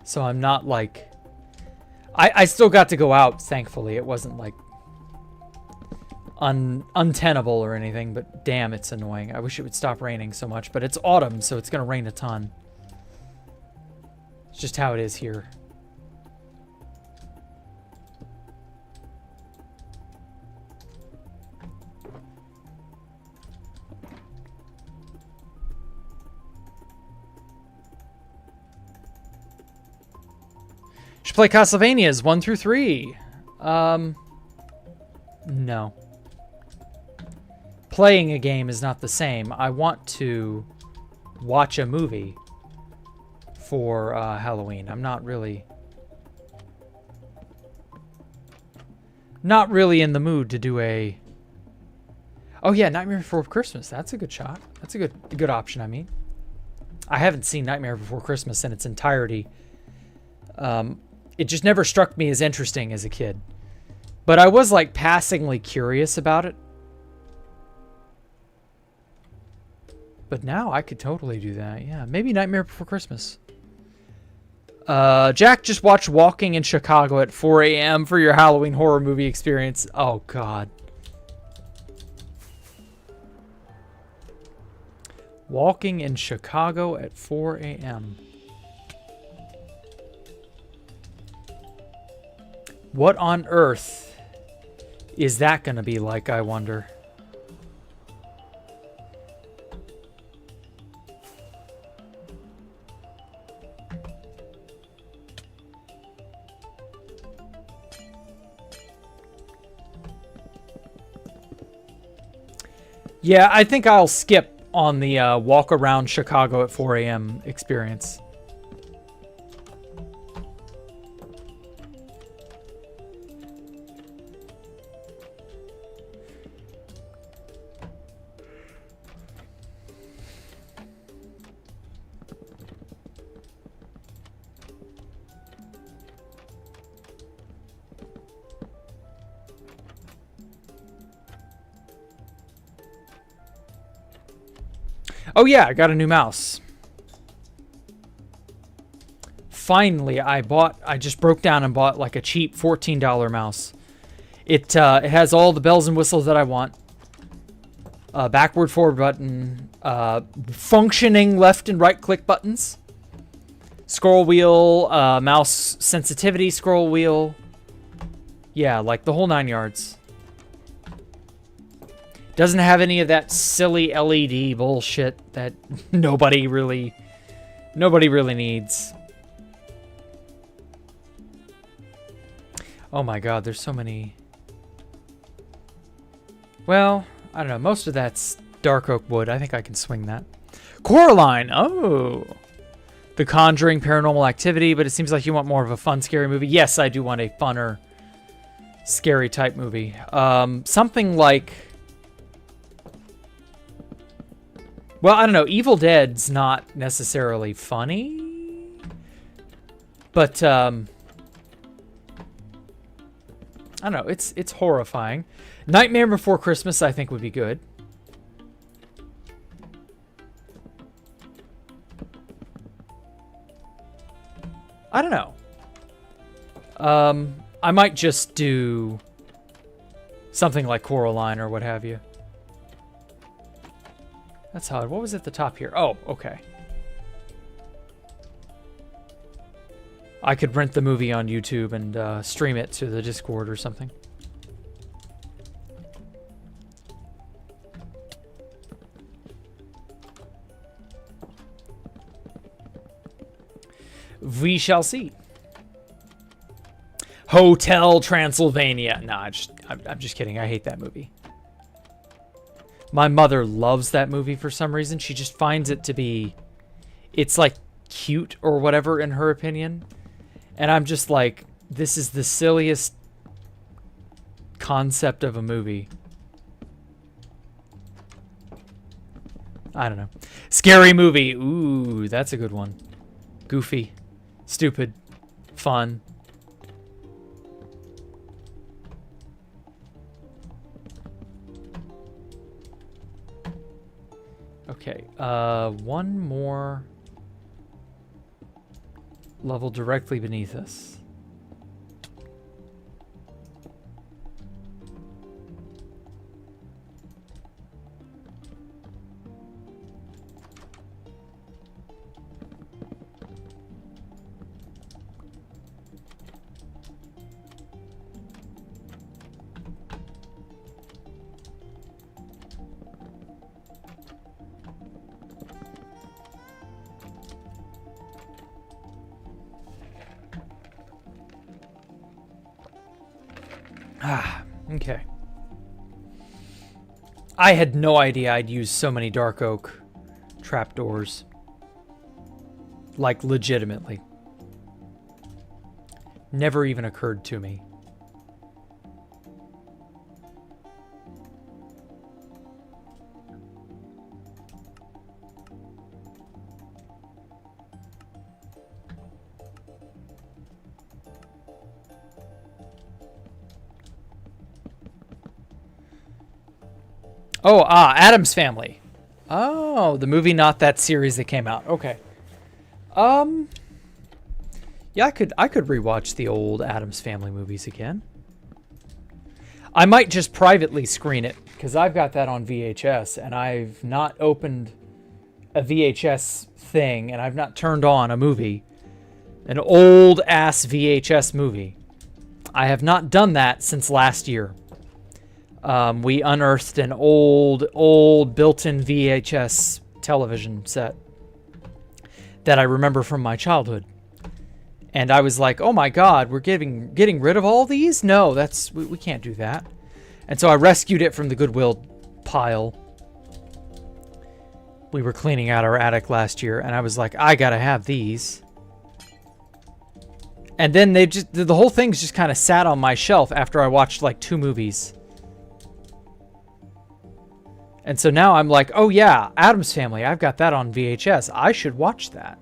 So I'm not like... I still got to go out, thankfully. It wasn't like untenable or anything, but damn, it's annoying. I wish it would stop raining so much, but it's autumn, so it's going to rain a ton. It's just how it is here. Should play Castlevanias 1 through 3. No. Playing a game is not the same. I want to watch a movie for Halloween. I'm not really in the mood to do a... Oh yeah, Nightmare Before Christmas. That's a good shot. That's a good option, I mean. I haven't seen Nightmare Before Christmas in its entirety. It just never struck me as interesting as a kid. But I was like passingly curious about it. But now I could totally do that. Yeah, maybe Nightmare Before Christmas. Jack just watched Walking in Chicago at 4 a.m. for your Halloween horror movie experience. Oh, God. Walking in Chicago at 4 a.m. What on earth is that going to be like, I wonder? Yeah, I think I'll skip on the walk around Chicago at 4 a.m. experience. Oh yeah, I got a new mouse. Finally, I just broke down and bought like a cheap $14 mouse. It has all the bells and whistles that I want. Backward, forward button, functioning left and right click buttons, scroll wheel, mouse sensitivity scroll wheel. Yeah, like the whole 9 yards. Doesn't have any of that silly LED bullshit that nobody really needs. Oh my God, there's so many. Well, I don't know. Most of that's dark oak wood. I think I can swing that. Coraline. Oh. The Conjuring, Paranormal Activity, but it seems like you want more of a fun, scary movie. Yes, I do want a funner, scary type movie. Something like... Well, I don't know. Evil Dead's not necessarily funny, but I don't know. It's horrifying. Nightmare Before Christmas, I think, would be good. I don't know. I might just do something like Coraline or what have you. That's odd. What was at the top here? Oh, okay. I could rent the movie on YouTube and stream it to the Discord or something. We shall see. Hotel Transylvania. Nah, I'm just kidding. I hate that movie. My mother loves that movie for some reason. She just finds it to be... It's like cute or whatever in her opinion. And I'm just like, this is the silliest concept of a movie. I don't know. Scary movie. Ooh, that's a good one. Goofy. Stupid. Fun. Okay, one more level directly beneath us. Ah, okay. I had no idea I'd use so many dark oak trapdoors. Like, legitimately. Never even occurred to me. Oh, Addams Family. Oh, the movie, not that series that came out. Okay. Yeah, I could rewatch the old Addams Family movies again. I might just privately screen it because I've got that on VHS and I've not opened a VHS thing and I've not turned on a movie, an old ass VHS movie. I have not done that since last year. We unearthed an old built-in VHS television set that I remember from my childhood. And I was like, oh my God, we're getting rid of all these? No, we can't do that. And so I rescued it from the Goodwill pile. We were cleaning out our attic last year, and I was like, I gotta have these. And then the whole thing's just kind of sat on my shelf after I watched like 2 movies. And so now I'm like, oh yeah, Addams Family, I've got that on VHS. I should watch that.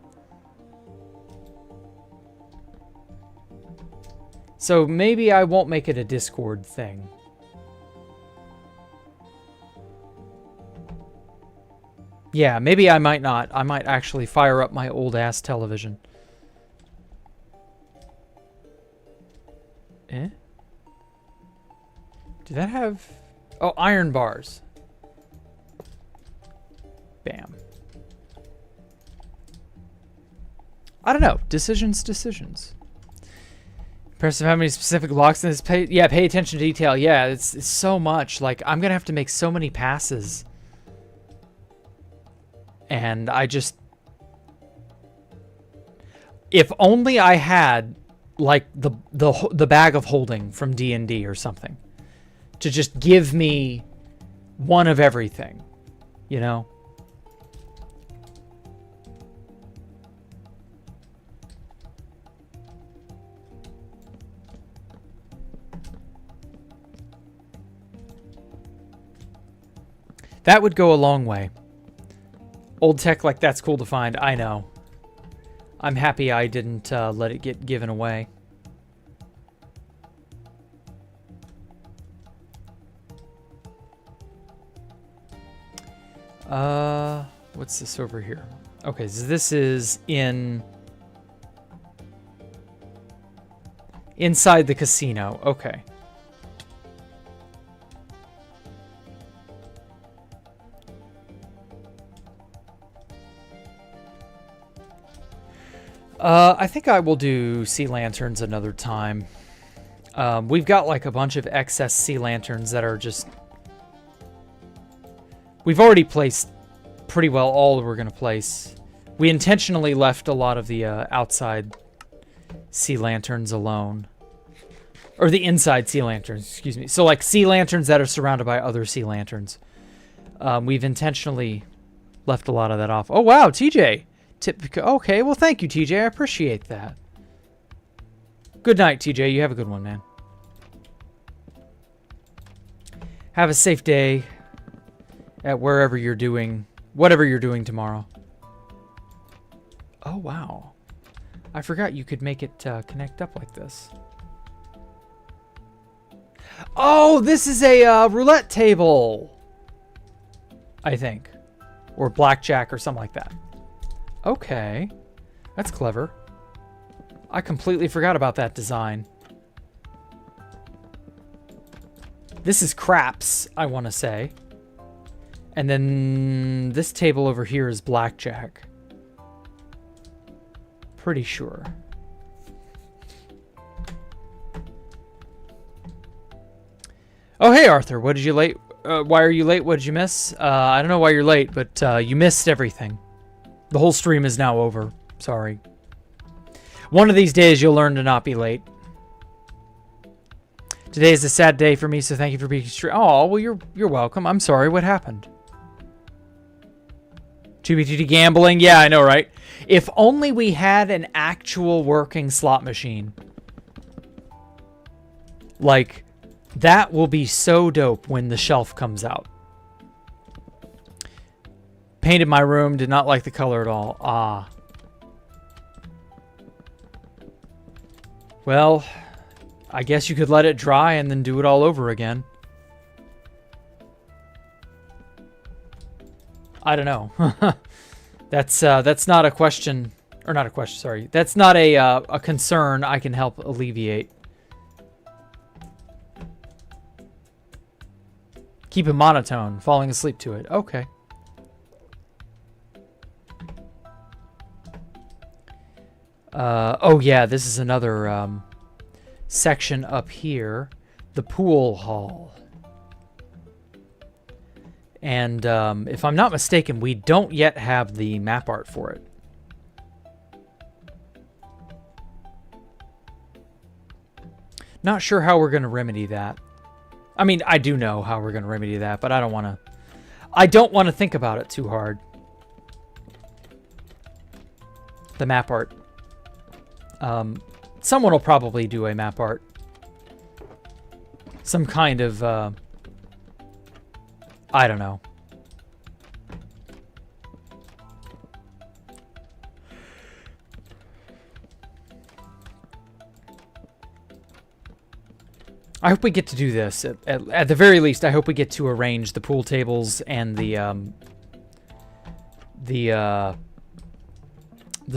So maybe I won't make it a Discord thing. Yeah, maybe I might not. I might actually fire up my old ass television. Eh? Did that have... Oh, iron bars. Bam. I don't know. Decisions. Impressive how many specific locks in this. Pay attention to detail. Yeah, it's so much. Like, I'm going to have to make so many passes. And I just... If only I had, like, the bag of holding from D&D or something. To just give me one of everything. You know? That would go a long way. Old tech like that's cool to find. I know. I'm happy I didn't let it get given away. What's this over here? Okay, so this is inside the casino. Okay. I think I will do sea lanterns another time. We've got like a bunch of excess sea lanterns that are just... We've already placed pretty well all we're going to place. We intentionally left a lot of the outside sea lanterns alone. Or the inside sea lanterns, excuse me. So like sea lanterns that are surrounded by other sea lanterns. We've intentionally left a lot of that off. Oh wow, TJ! Okay, well thank you, TJ. I appreciate that. Good night, TJ. You have a good one, man. Have a safe day at wherever you're doing, whatever you're doing tomorrow. Oh, wow. I forgot you could make it connect up like this. Oh, this is a roulette table, I think. Or blackjack or something like that. Okay, that's clever. I completely forgot about that design. This is craps, I want to say. And then this table over here is blackjack. Pretty sure. Oh, hey, Arthur. What did you late? Why are you late? What did you miss? I don't know why you're late, but you missed everything. The whole stream is now over. Sorry. One of these days, you'll learn to not be late. Today is a sad day for me, so thank you for being straight. Oh, well, you're welcome. I'm sorry. What happened? 2B2D gambling? Yeah, I know, right? If only we had an actual working slot machine. Like, that will be so dope when the shelf comes out. Painted my room, did not like the color at all. Ah. Well, I guess you could let it dry and then do it all over again. I don't know. That's not a question, or not a question, sorry. That's not a concern I can help alleviate. Keep it monotone, falling asleep to it. Okay. Oh yeah, this is another section up here. The pool hall. And if I'm not mistaken, we don't yet have the map art for it. Not sure how we're going to remedy that. I mean, I do know how we're going to remedy that, but I don't want to think about it too hard. The map art. Someone will probably do a map art. Some kind of, I don't know. I hope we get to do this. At the very least, I hope we get to arrange the pool tables and the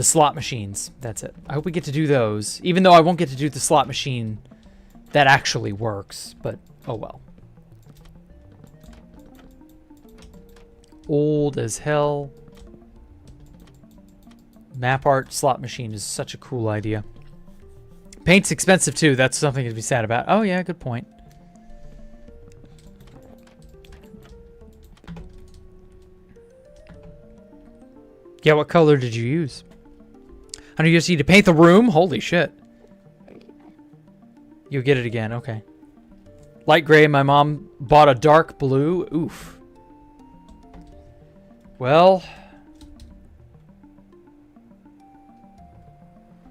slot machines. That's it. I hope we get to do those. Even though I won't get to do the slot machine that actually works. But, oh well. Old as hell. Map art slot machine is such a cool idea. Paint's expensive too. That's something to be sad about. Oh yeah, good point. Yeah, what color did you use? $100 to paint the room? Holy shit. You'll get it again. Okay. Light gray. My mom bought a dark blue. Oof. Well,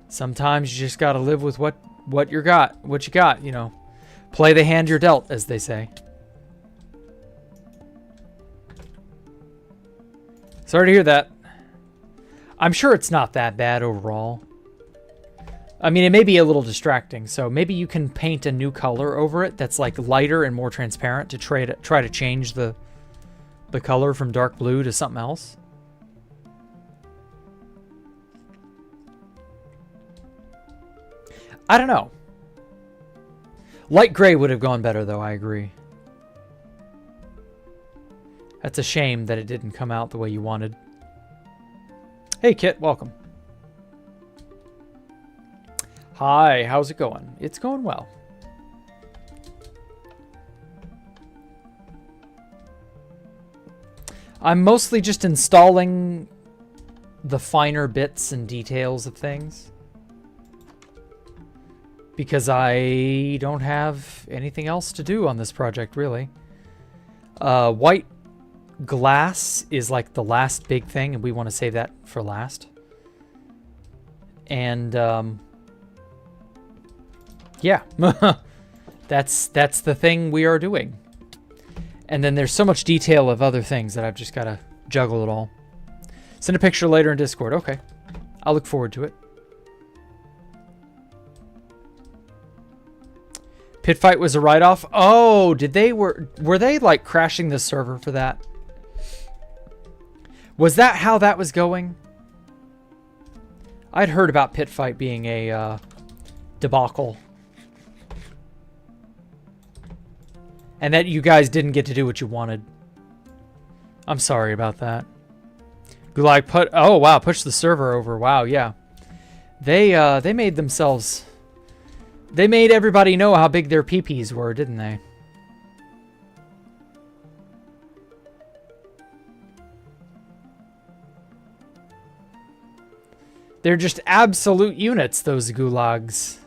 sometimes you just gotta live with what you got, you know. Play the hand you're dealt, as they say. Sorry to hear that. I'm sure it's not that bad overall. I mean, it may be a little distracting, so maybe you can paint a new color over it that's like lighter and more transparent to try to change the color from dark blue to something else. I don't know. Light gray would have gone better, though, I agree. That's a shame that it didn't come out the way you wanted. Hey, Kit, welcome. Hi, how's it going? It's going well. I'm mostly just installing the finer bits and details of things. Because I don't have anything else to do on this project, really. White glass is like the last big thing, and we want to save that for last. And, yeah. That's the thing we are doing. And then there's so much detail of other things that I've just got to juggle it all. Send a picture later in Discord. Okay. I'll look forward to it. Pit fight was a write-off. Oh, were they like crashing the server for that? Was that how that was going? I'd heard about pit fight being a debacle. And that you guys didn't get to do what you wanted. I'm sorry about that. Gulag oh wow, push the server over. Wow, yeah. They made themselves. They made everybody know how big their peepees were, didn't they? They're just absolute units, those gulags.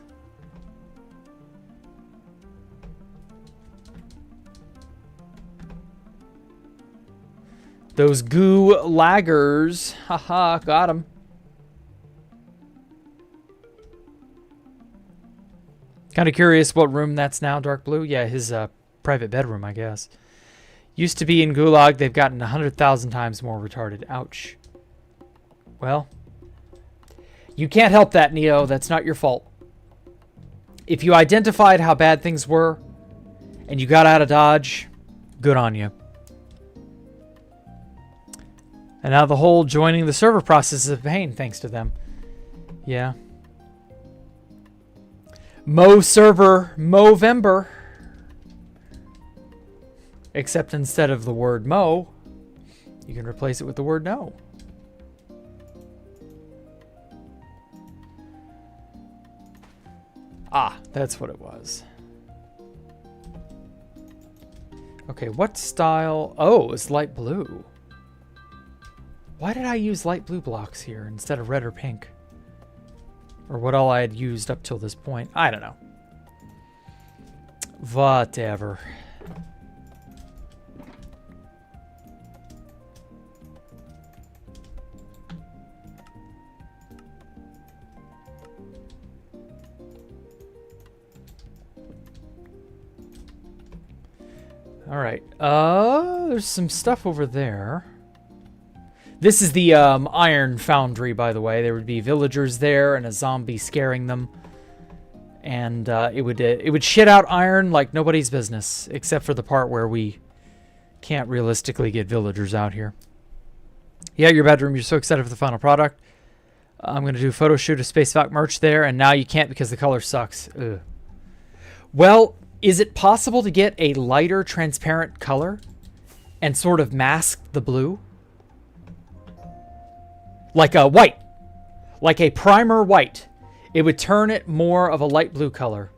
Those goo laggers. Haha, got him. Kind of curious what room that's now, Dark Blue. Yeah, his private bedroom, I guess. Used to be in Gulag. They've gotten 100,000 times more retarded. Ouch. Well, you can't help that, Neo. That's not your fault. If you identified how bad things were and you got out of Dodge, good on you. And now the whole joining the server process is a pain thanks to them. Yeah. Mo server, Movember. Except instead of the word Mo, you can replace it with the word no. Ah, that's what it was. Okay, what style? Oh, it's light blue. Why did I use light blue blocks here instead of red or pink? Or what all I had used up till this point. I don't know. Whatever. All right. There's some stuff over there. This is the iron foundry, by the way. There would be villagers there and a zombie scaring them, and it would shit out iron like nobody's business, except for the part where we can't realistically get villagers out here. Yeah, your bedroom. You're so excited for the final product. I'm gonna do a photo shoot of Space Valk merch there, and now you can't because the color sucks. Ugh. Well, is it possible to get a lighter, transparent color and sort of mask the blue? Like a white. Like a primer white. It would turn it more of a light blue color.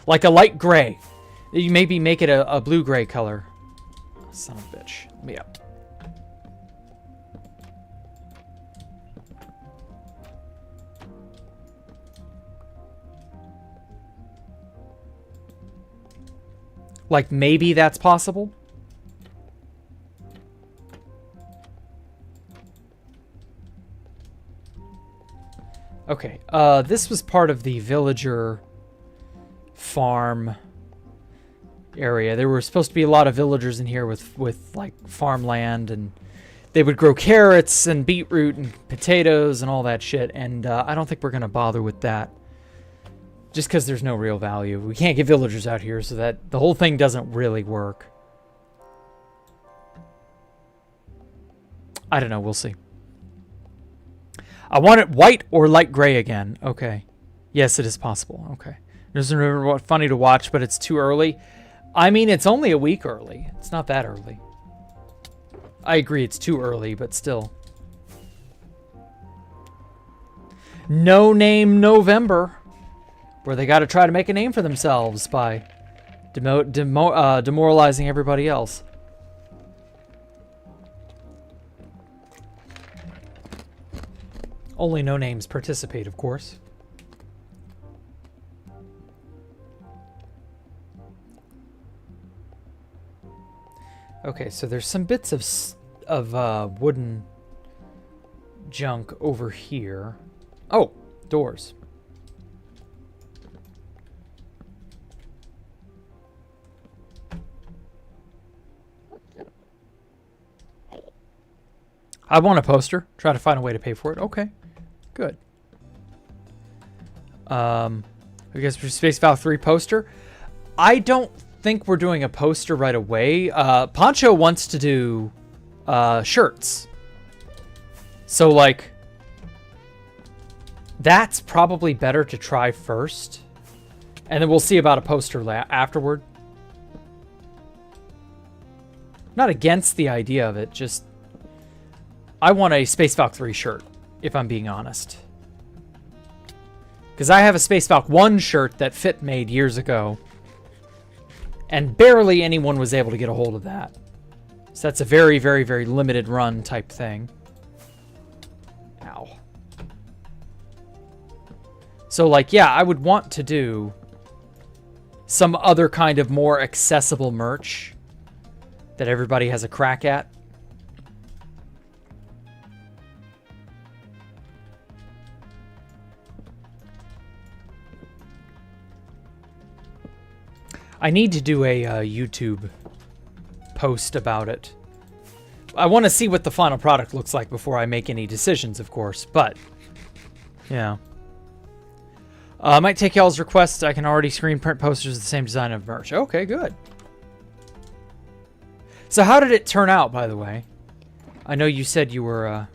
Like a light gray. You maybe make it a blue-gray color. Oh, son of a bitch. Let me up. Like maybe that's possible? Okay, this was part of the villager farm area. There were supposed to be a lot of villagers in here with like farmland, and they would grow carrots and beetroot and potatoes and all that shit, and I don't think we're gonna bother with that. Just because there's no real value. We can't get villagers out here, so that the whole thing doesn't really work. I don't know, we'll see. I want it white or light gray again. Okay. Yes, it is possible. Okay. It doesn't really funny to watch, but it's too early. I mean, it's only a week early. It's not that early. I agree, it's too early, but still. No Name November, where they got to try to make a name for themselves by demoralizing everybody else. Only no names participate, of course. Okay, so there's some bits of wooden junk over here. Oh, doors. I want a poster. Try to find a way to pay for it. Okay. Good. I guess for Space Valve 3 poster. I don't think we're doing a poster right away. Poncho wants to do shirts. So, like, that's probably better to try first. And then we'll see about a poster afterward. Not against the idea of it, just I want a Space Valk 3 shirt, if I'm being honest. Because I have a Space Valk 1 shirt that Fit made years ago. And barely anyone was able to get a hold of that. So that's a very, very, very limited run type thing. Ow. So, like, yeah, I would want to do some other kind of more accessible merch that everybody has a crack at. I need to do a YouTube post about it. I want to see what the final product looks like before I make any decisions, of course, but yeah. I might take y'all's requests. I can already screen print posters with the same design of merch. Okay, good. So how did it turn out, by the way? I know you said you were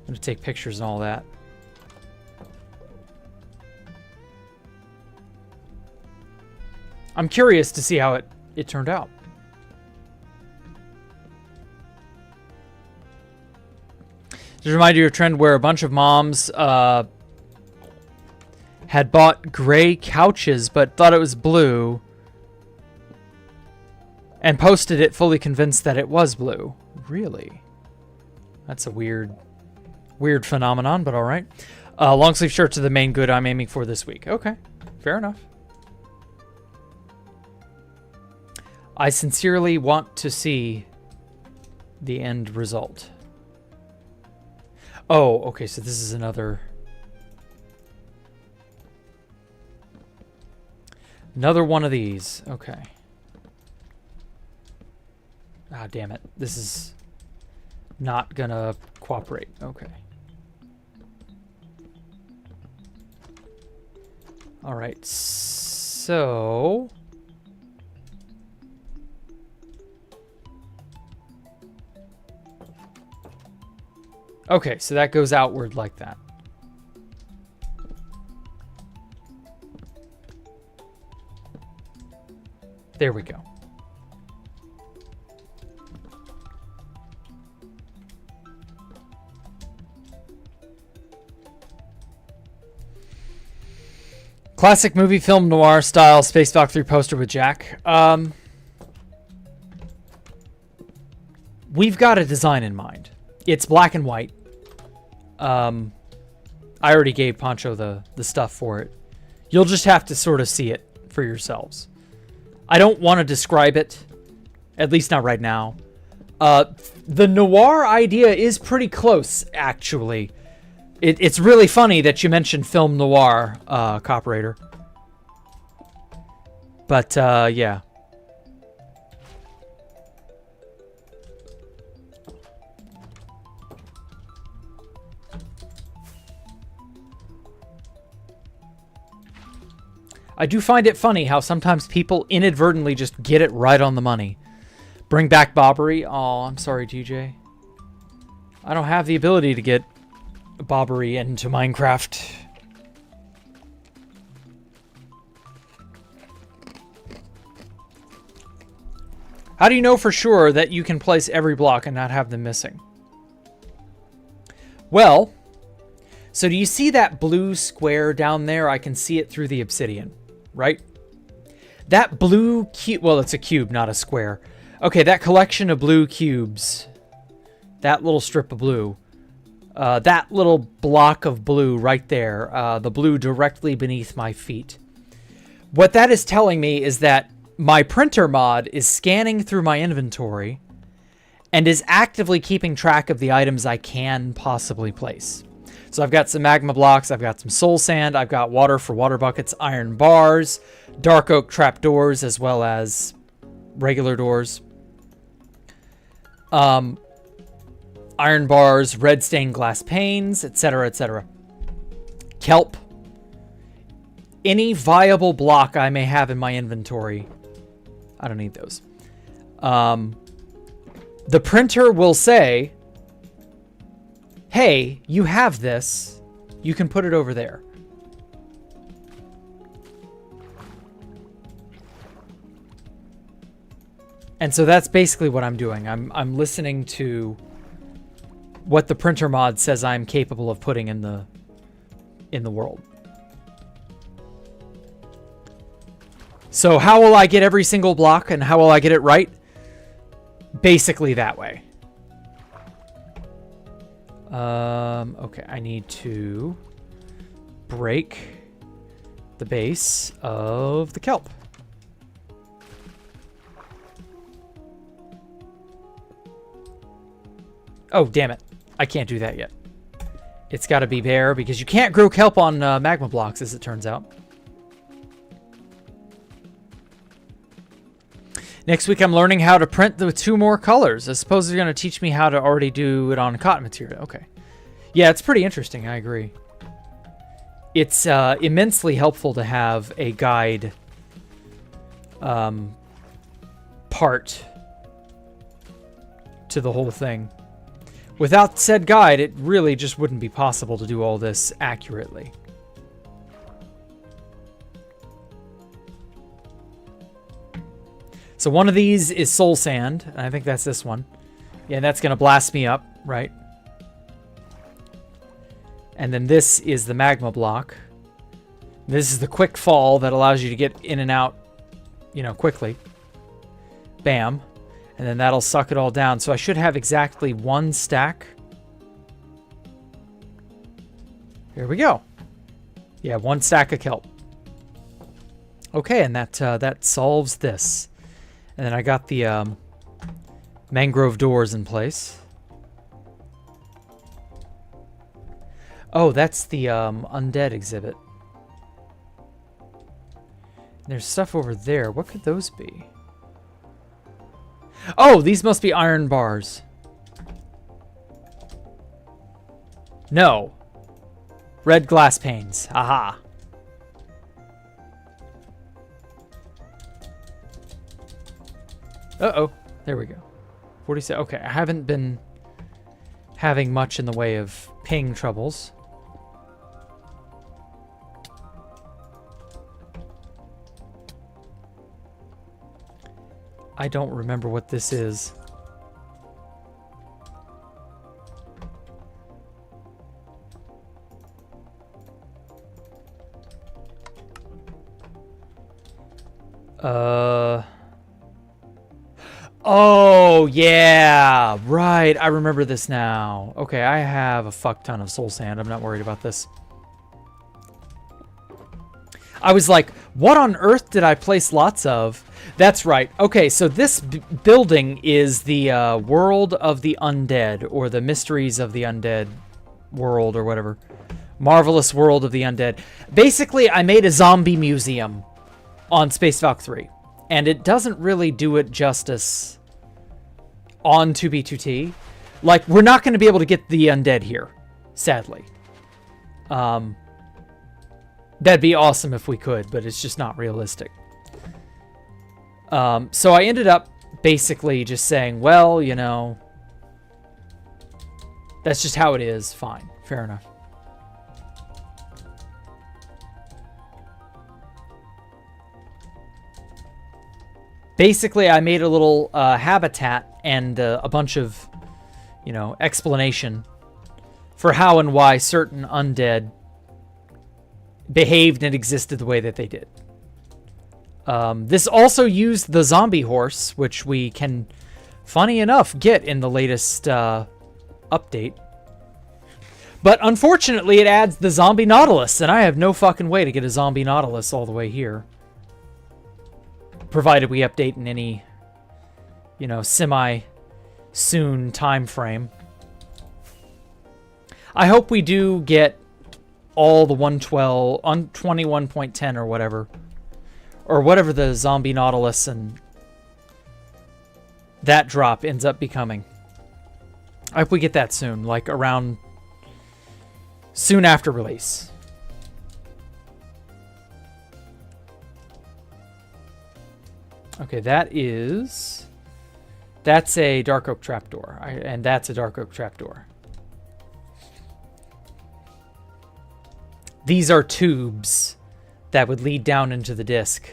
going to take pictures and all that. I'm curious to see how it turned out. Just remind you of a trend where a bunch of moms had bought gray couches but thought it was blue and posted it fully convinced that it was blue. Really? That's a weird phenomenon, but all right. Long sleeve shirts are the main good I'm aiming for this week. Okay, fair enough. I sincerely want to see the end result. Oh, okay, so this is another one of these. Okay. Ah, damn it. This is not gonna cooperate. Okay. All right, so... Okay, so that goes outward like that. There we go. Classic movie film noir style Space Valkyrie poster with Jack. We've got a design in mind. It's black and white. I already gave Pancho the stuff for it. You'll just have to sort of see it for yourselves. I don't want to describe it, at least not right now. The noir idea is pretty close, actually. It's really funny that you mentioned film noir, Cooperator. But, yeah. I do find it funny how sometimes people inadvertently just get it right on the money. Bring back Bobbery. Oh, I'm sorry, TJ. I don't have the ability to get Bobbery into Minecraft. How do you know for sure that you can place every block and not have them missing? Well, so do you see that blue square down there? I can see it through the obsidian, right? That blue cube, well, it's a cube, not a square. Okay, that collection of blue cubes, that little strip of blue, that little block of blue right there, the blue directly beneath my feet. What that is telling me is that my printer mod is scanning through my inventory and is actively keeping track of the items I can possibly place. So I've got some magma blocks, I've got some soul sand, I've got water for water buckets, iron bars, dark oak trapdoors, as well as regular doors. Iron bars, red stained glass panes, etc., etc. Kelp. Any viable block I may have in my inventory. I don't need those. The printer will say, hey, you have this. You can put it over there. And so that's basically what I'm doing. I'm listening to what the printer mod says I'm capable of putting in the world. So how will I get every single block and how will I get it right? Basically that way. Okay, I need to break the base of the kelp. Oh, damn it. I can't do that yet. It's got to be bare because you can't grow kelp on magma blocks, as it turns out. Next week I'm learning how to print the 2 more colors. I suppose they're going to teach me how to already do it on cotton material. Okay. Yeah, it's pretty interesting. I agree. It's immensely helpful to have a guide part to the whole thing. Without said guide, it really just wouldn't be possible to do all this accurately. So one of these is soul sand, and I think that's this one. Yeah, and that's going to blast me up, right? And then this is the magma block. This is the quick fall that allows you to get in and out, you know, quickly. Bam. And then that'll suck it all down. So I should have exactly 1 stack. Here we go. Yeah, 1 stack of kelp. Okay, and that solves this. And then I got the mangrove doors in place. Oh, that's the undead exhibit. There's stuff over there. What could those be? Oh, these must be iron bars. No. Red glass panes. Aha. Uh-oh. There we go. 47. Okay, I haven't been having much in the way of ping troubles. I don't remember what this is. Oh, yeah. Right. I remember this now. Okay, I have a fuck ton of soul sand. I'm not worried about this. I was like, what on earth did I place lots of? That's right. Okay, so this building is the world of the undead, or the mysteries of the undead world, or whatever. Marvelous world of the undead. Basically, I made a zombie museum on Space Valk 3. And it doesn't really do it justice on 2B2T. Like, we're not going to be able to get the undead here, sadly. That'd be awesome if we could, but it's just not realistic. So I ended up basically just saying, well, you know, that's just how it is. Fine. Fair enough. Basically, I made a little habitat and a bunch of, you know, explanation for how and why certain undead behaved and existed the way that they did. This also used the zombie horse, which we can, funny enough, get in the latest update. But unfortunately, it adds the zombie Nautilus, and I have no fucking way to get a zombie Nautilus all the way here. Provided we update in any, you know, semi-soon time frame. I hope we do get all the 112 on 21.10 or whatever the zombie Nautilus and that drop ends up becoming. I hope we get that soon, like around soon after release. Okay, that's a dark oak trapdoor, and that's a dark oak trapdoor. These are tubes that would lead down into the disc.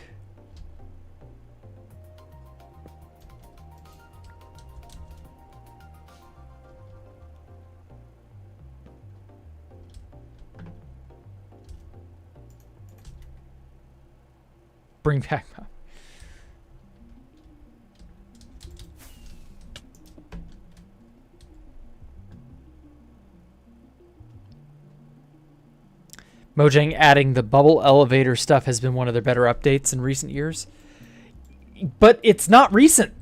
Bring back. Mojang adding the bubble elevator stuff has been one of their better updates in recent years. But it's not recent.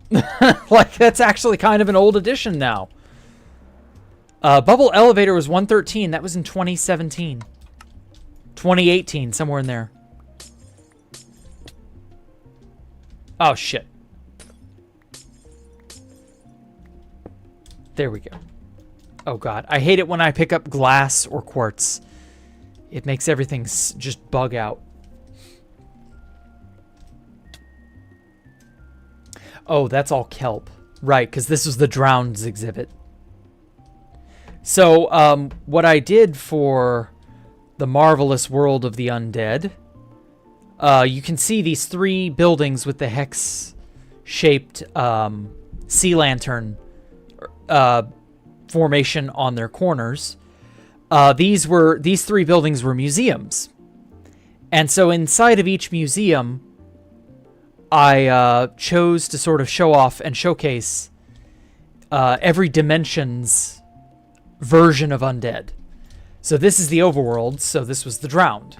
Like, that's actually kind of an old addition now. Bubble elevator was 113. That was in 2017. 2018, somewhere in there. Oh, shit. There we go. Oh god, I hate it when I pick up glass or quartz. It makes everything just bug out. Oh, that's all kelp. Right, because this was the Drowneds exhibit. So, what I did for the Marvelous World of the Undead, you can see these 3 buildings with the hex-shaped sea lantern formation on their corners. These 3 buildings were museums. And so inside of each museum, I chose to sort of show off and showcase every dimension's version of undead. So this is the overworld, so this was the drowned.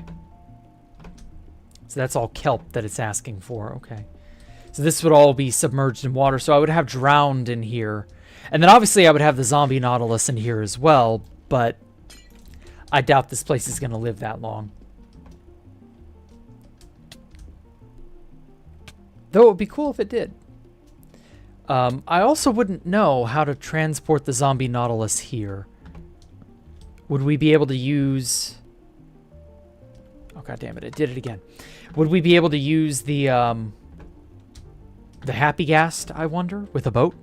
So that's all kelp that it's asking for. Okay. So this would all be submerged in water. So I would have drowned in here. And then obviously I would have the zombie nautilus in here as well, but I doubt this place is going to live that long. Though it would be cool if it did. I also wouldn't know how to transport the zombie nautilus here. Would we be able to use... Oh, god damn it, it did it again. Would we be able to use the happy ghast, I wonder, with a boat?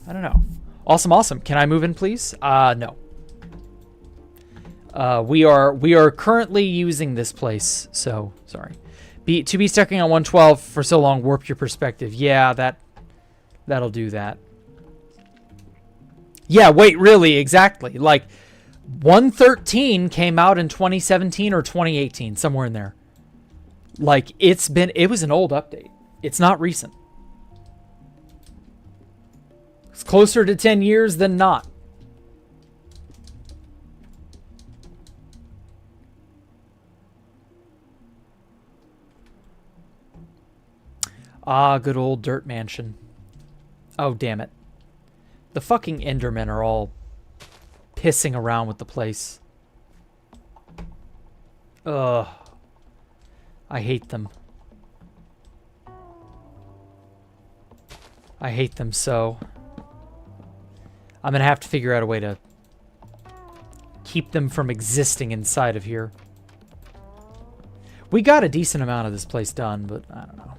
I don't know. Awesome, awesome. Can I move in, please? No. We are currently using this place, so sorry. To be stuck on 112 for so long, warp your perspective. Yeah, that'll do that. Yeah, wait, really, exactly. Like 113 came out in 2017 or 2018, somewhere in there. Like it was an old update. It's not recent. It's closer to 10 years than not. Ah, good old dirt mansion. Oh, damn it. The fucking Endermen are all pissing around with the place. Ugh. I hate them. I hate them so. I'm gonna have to figure out a way to keep them from existing inside of here. We got a decent amount of this place done, but I don't know.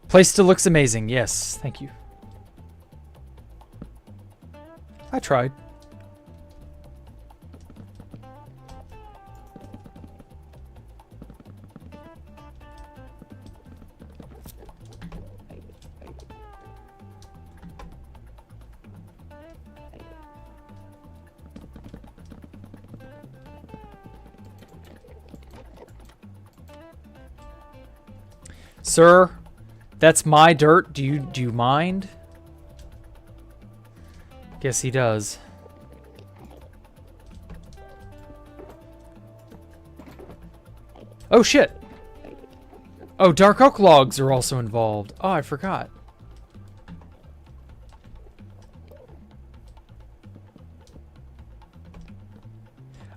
Place still looks amazing. Yes, thank you. I tried. Sir, that's my dirt. Do you mind? Guess he does. Oh shit. Oh, dark oak logs are also involved. Oh, I forgot.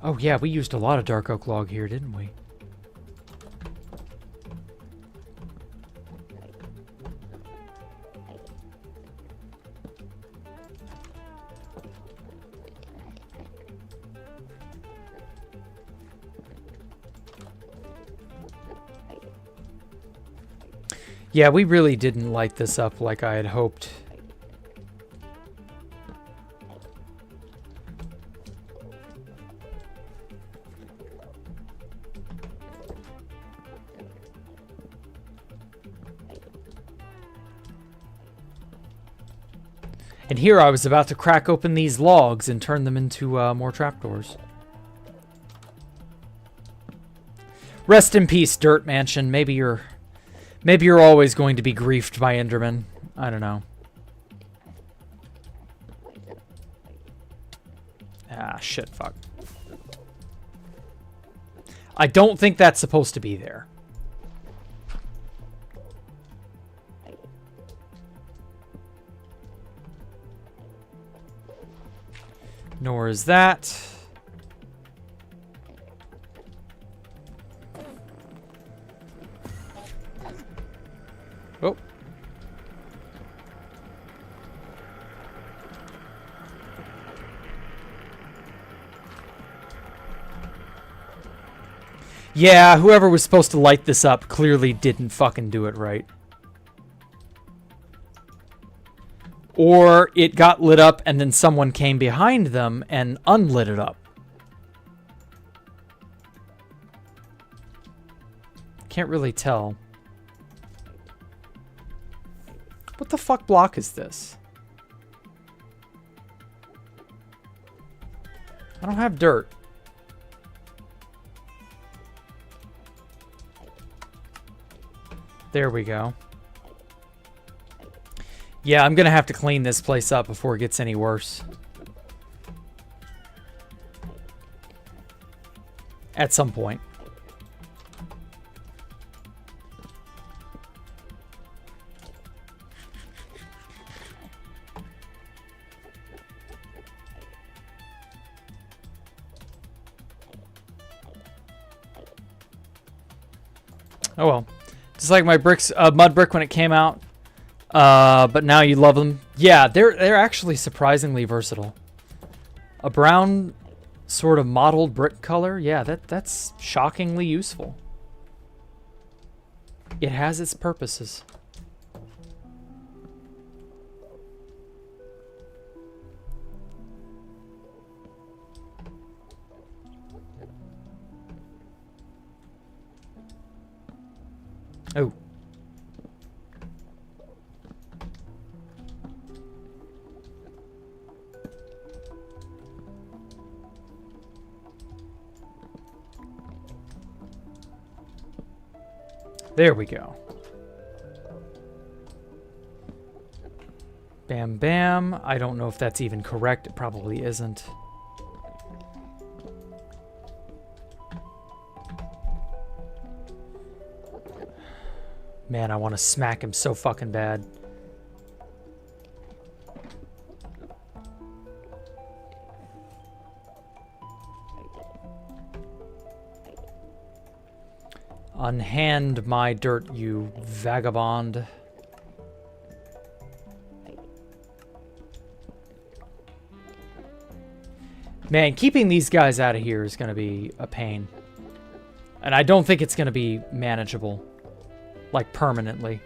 Oh yeah, we used a lot of dark oak log here, didn't we? Yeah, we really didn't light this up like I had hoped. And here I was about to crack open these logs and turn them into more trapdoors. Rest in peace, Dirt Mansion. Maybe you're always going to be griefed by Enderman. I don't know. Ah, shit, fuck. I don't think that's supposed to be there. Nor is that. Oh. Yeah, whoever was supposed to light this up clearly didn't fucking do it right. Or it got lit up and then someone came behind them and unlit it up. Can't really tell. What the fuck block is this? I don't have dirt. There we go. Yeah, I'm gonna have to clean this place up before it gets any worse. At some point. Oh well. Just like my bricks, mud brick when it came out. But now you love them. Yeah, they're actually surprisingly versatile. A brown sort of mottled brick color. Yeah, that's shockingly useful. It has its purposes. Oh. There we go. Bam, bam. I don't know if that's even correct. It probably isn't. Man, I want to smack him so fucking bad. Unhand my dirt, you vagabond. Man, keeping these guys out of here is going to be a pain. And I don't think it's going to be manageable. Like, permanently.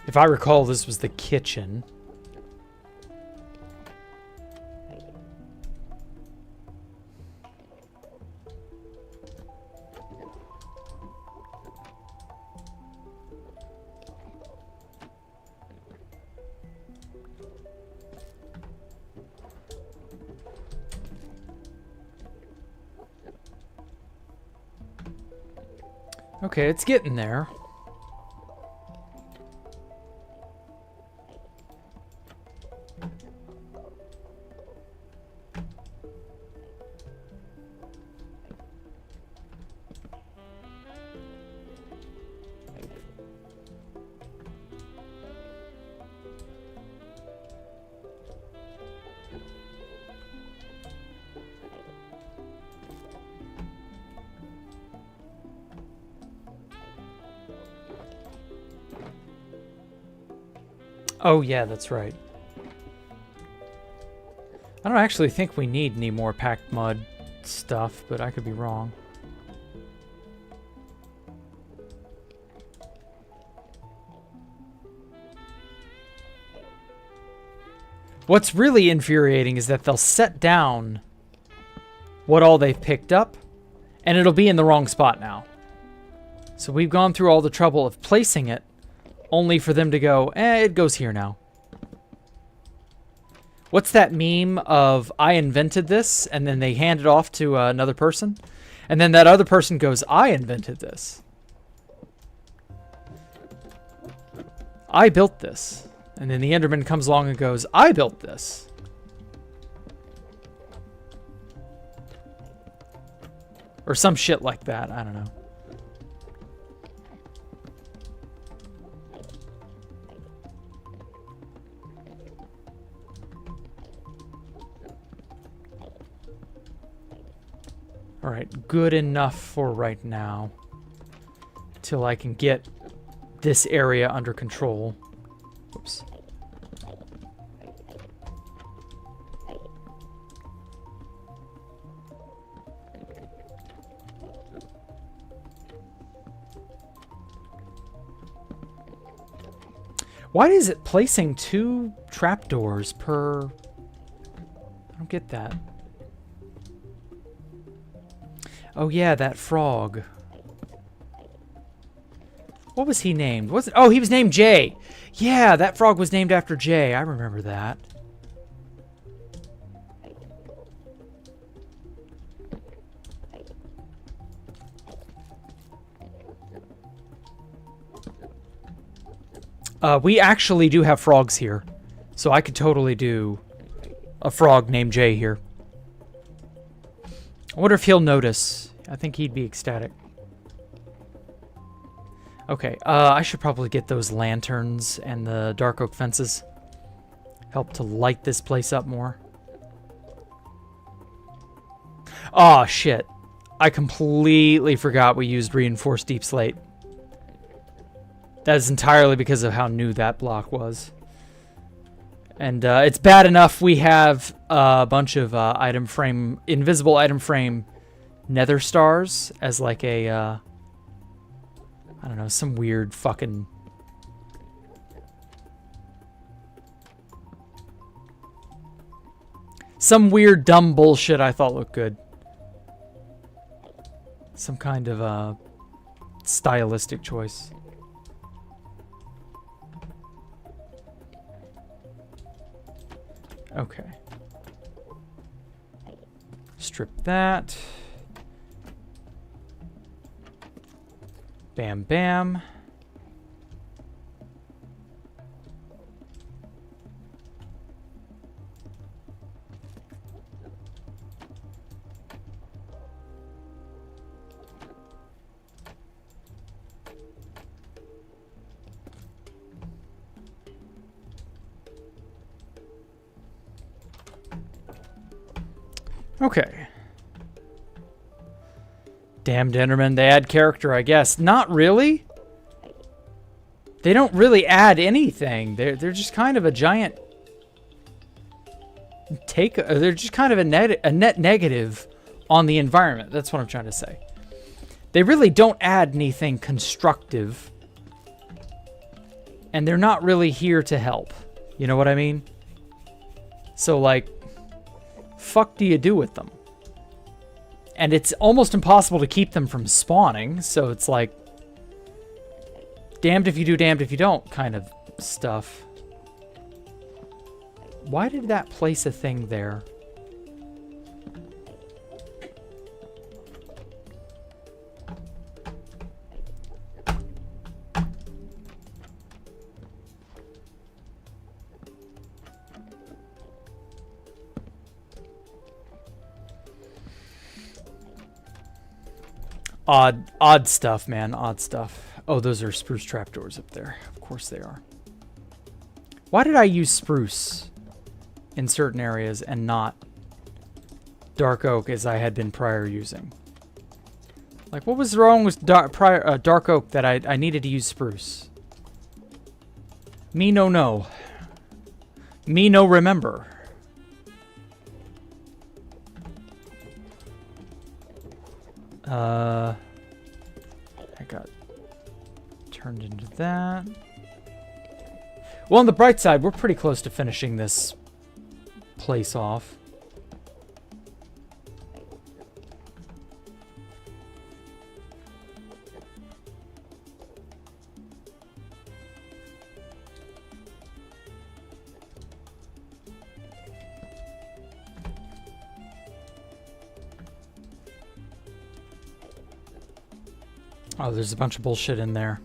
If I recall, this was the kitchen. Okay, it's getting there. Oh, yeah, that's right. I don't actually think we need any more packed mud stuff, but I could be wrong. What's really infuriating is that they'll set down what all they've picked up, and it'll be in the wrong spot now. So we've gone through all the trouble of placing it, only for them to go, it goes here now. What's that meme of I invented this, and then they hand it off to another person, and then that other person goes, I invented this. I built this. And then the Enderman comes along and goes, I built this. Or some shit like that. I don't know. Alright, good enough for right now. Till I can get this area under control. Oops. Why is it placing 2 trapdoors per... I don't get that. Oh yeah, that frog. What was he named? Oh, he was named Jay. Yeah, that frog was named after Jay. I remember that. We actually do have frogs here. So I could totally do a frog named Jay here. I wonder if he'll notice. I think he'd be ecstatic. Okay, I should probably get those lanterns and the dark oak fences. Help to light this place up more. Oh shit. I completely forgot we used reinforced deep slate. That is entirely because of how new that block was. And it's bad enough we have a bunch of invisible item frame nether stars as like a, I don't know, some weird fucking... Some weird dumb bullshit I thought looked good. Some kind of stylistic choice. Okay. Strip that. Bam, bam. Okay. Damned Enderman, they add character, I guess. Not really. They don't really add anything. They're just kind of a giant they're just kind of a net negative on the environment. That's what I'm trying to say. They really don't add anything constructive. And they're not really here to help. You know what I mean? So like, fuck do you do with them? And it's almost impossible to keep them from spawning, so it's like damned if you do, damned if you don't kind of stuff. Why did that place a thing there? Odd stuff, man. Odd stuff. Oh, those are spruce trapdoors up there. Of course they are. Why did I use spruce in certain areas and not dark oak as I had been prior using? Like, what was wrong with dark oak that I needed to use spruce? Me no know. Me no remember. I got turned into that. Well, on the bright side, we're pretty close to finishing this place off. Oh, there's a bunch of bullshit in there.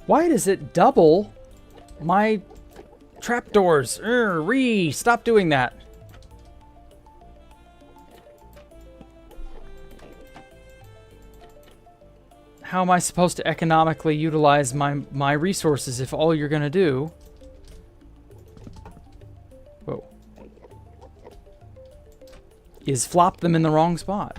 Why does it double my trapdoors? Stop doing that. How am I supposed to economically utilize my resources if all you're gonna do... Whoa. Is flop them in the wrong spot?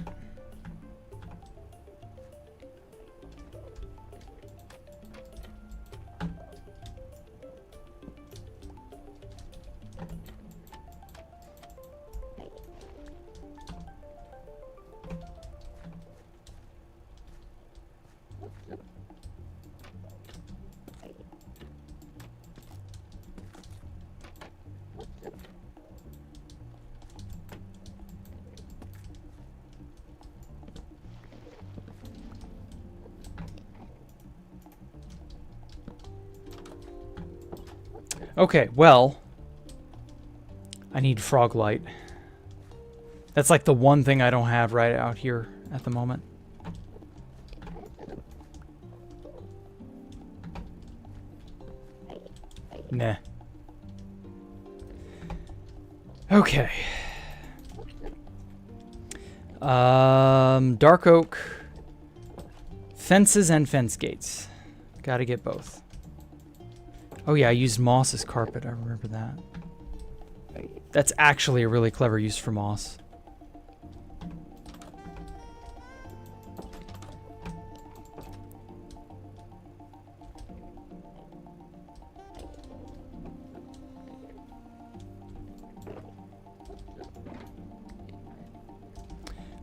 Okay, well, I need frog light. That's like the one thing I don't have right out here at the moment. Nah. Okay. Dark oak, fences and fence gates. Gotta get both. Oh yeah, I used moss as carpet. I remember that. That's actually a really clever use for moss.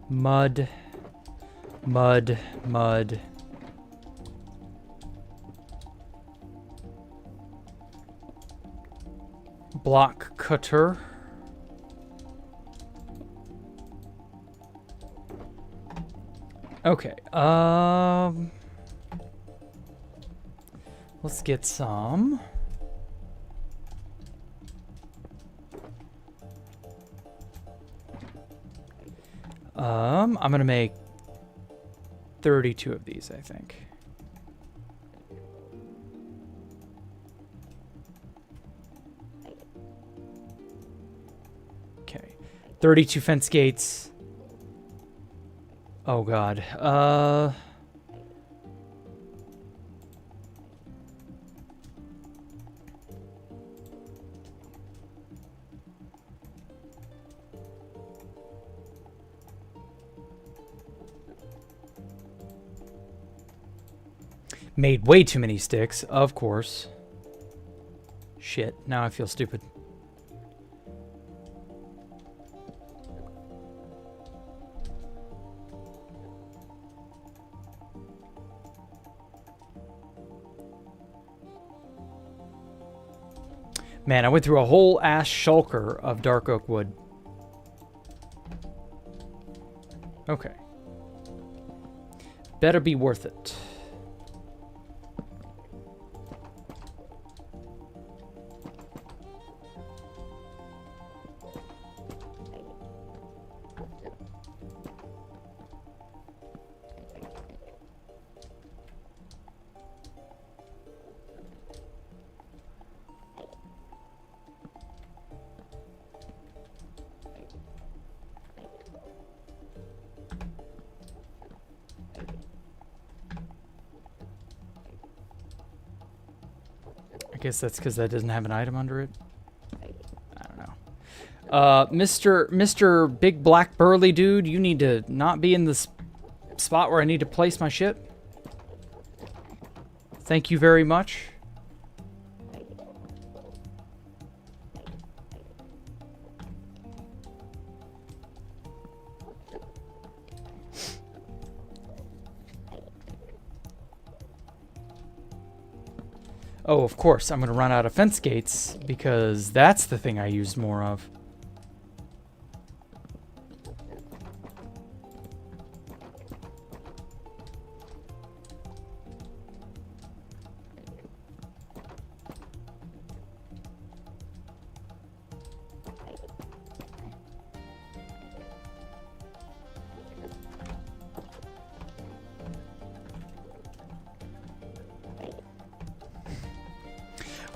Mud, mud, mud. Block cutter. Okay, let's get some. I'm gonna make 32 of these, I think. Okay, 32 fence gates. Oh God. Made way too many sticks, of course. Shit, now I feel stupid. Man, I went through a whole ass shulker of dark oak wood. Okay. Better be worth it. I guess that's because that doesn't have an item under it. I don't know. Mr. Big Black Burly Dude, you need to not be in the spot where I need to place my ship. Thank you very much. Oh, of course, I'm going to run out of fence gates because that's the thing I used more of.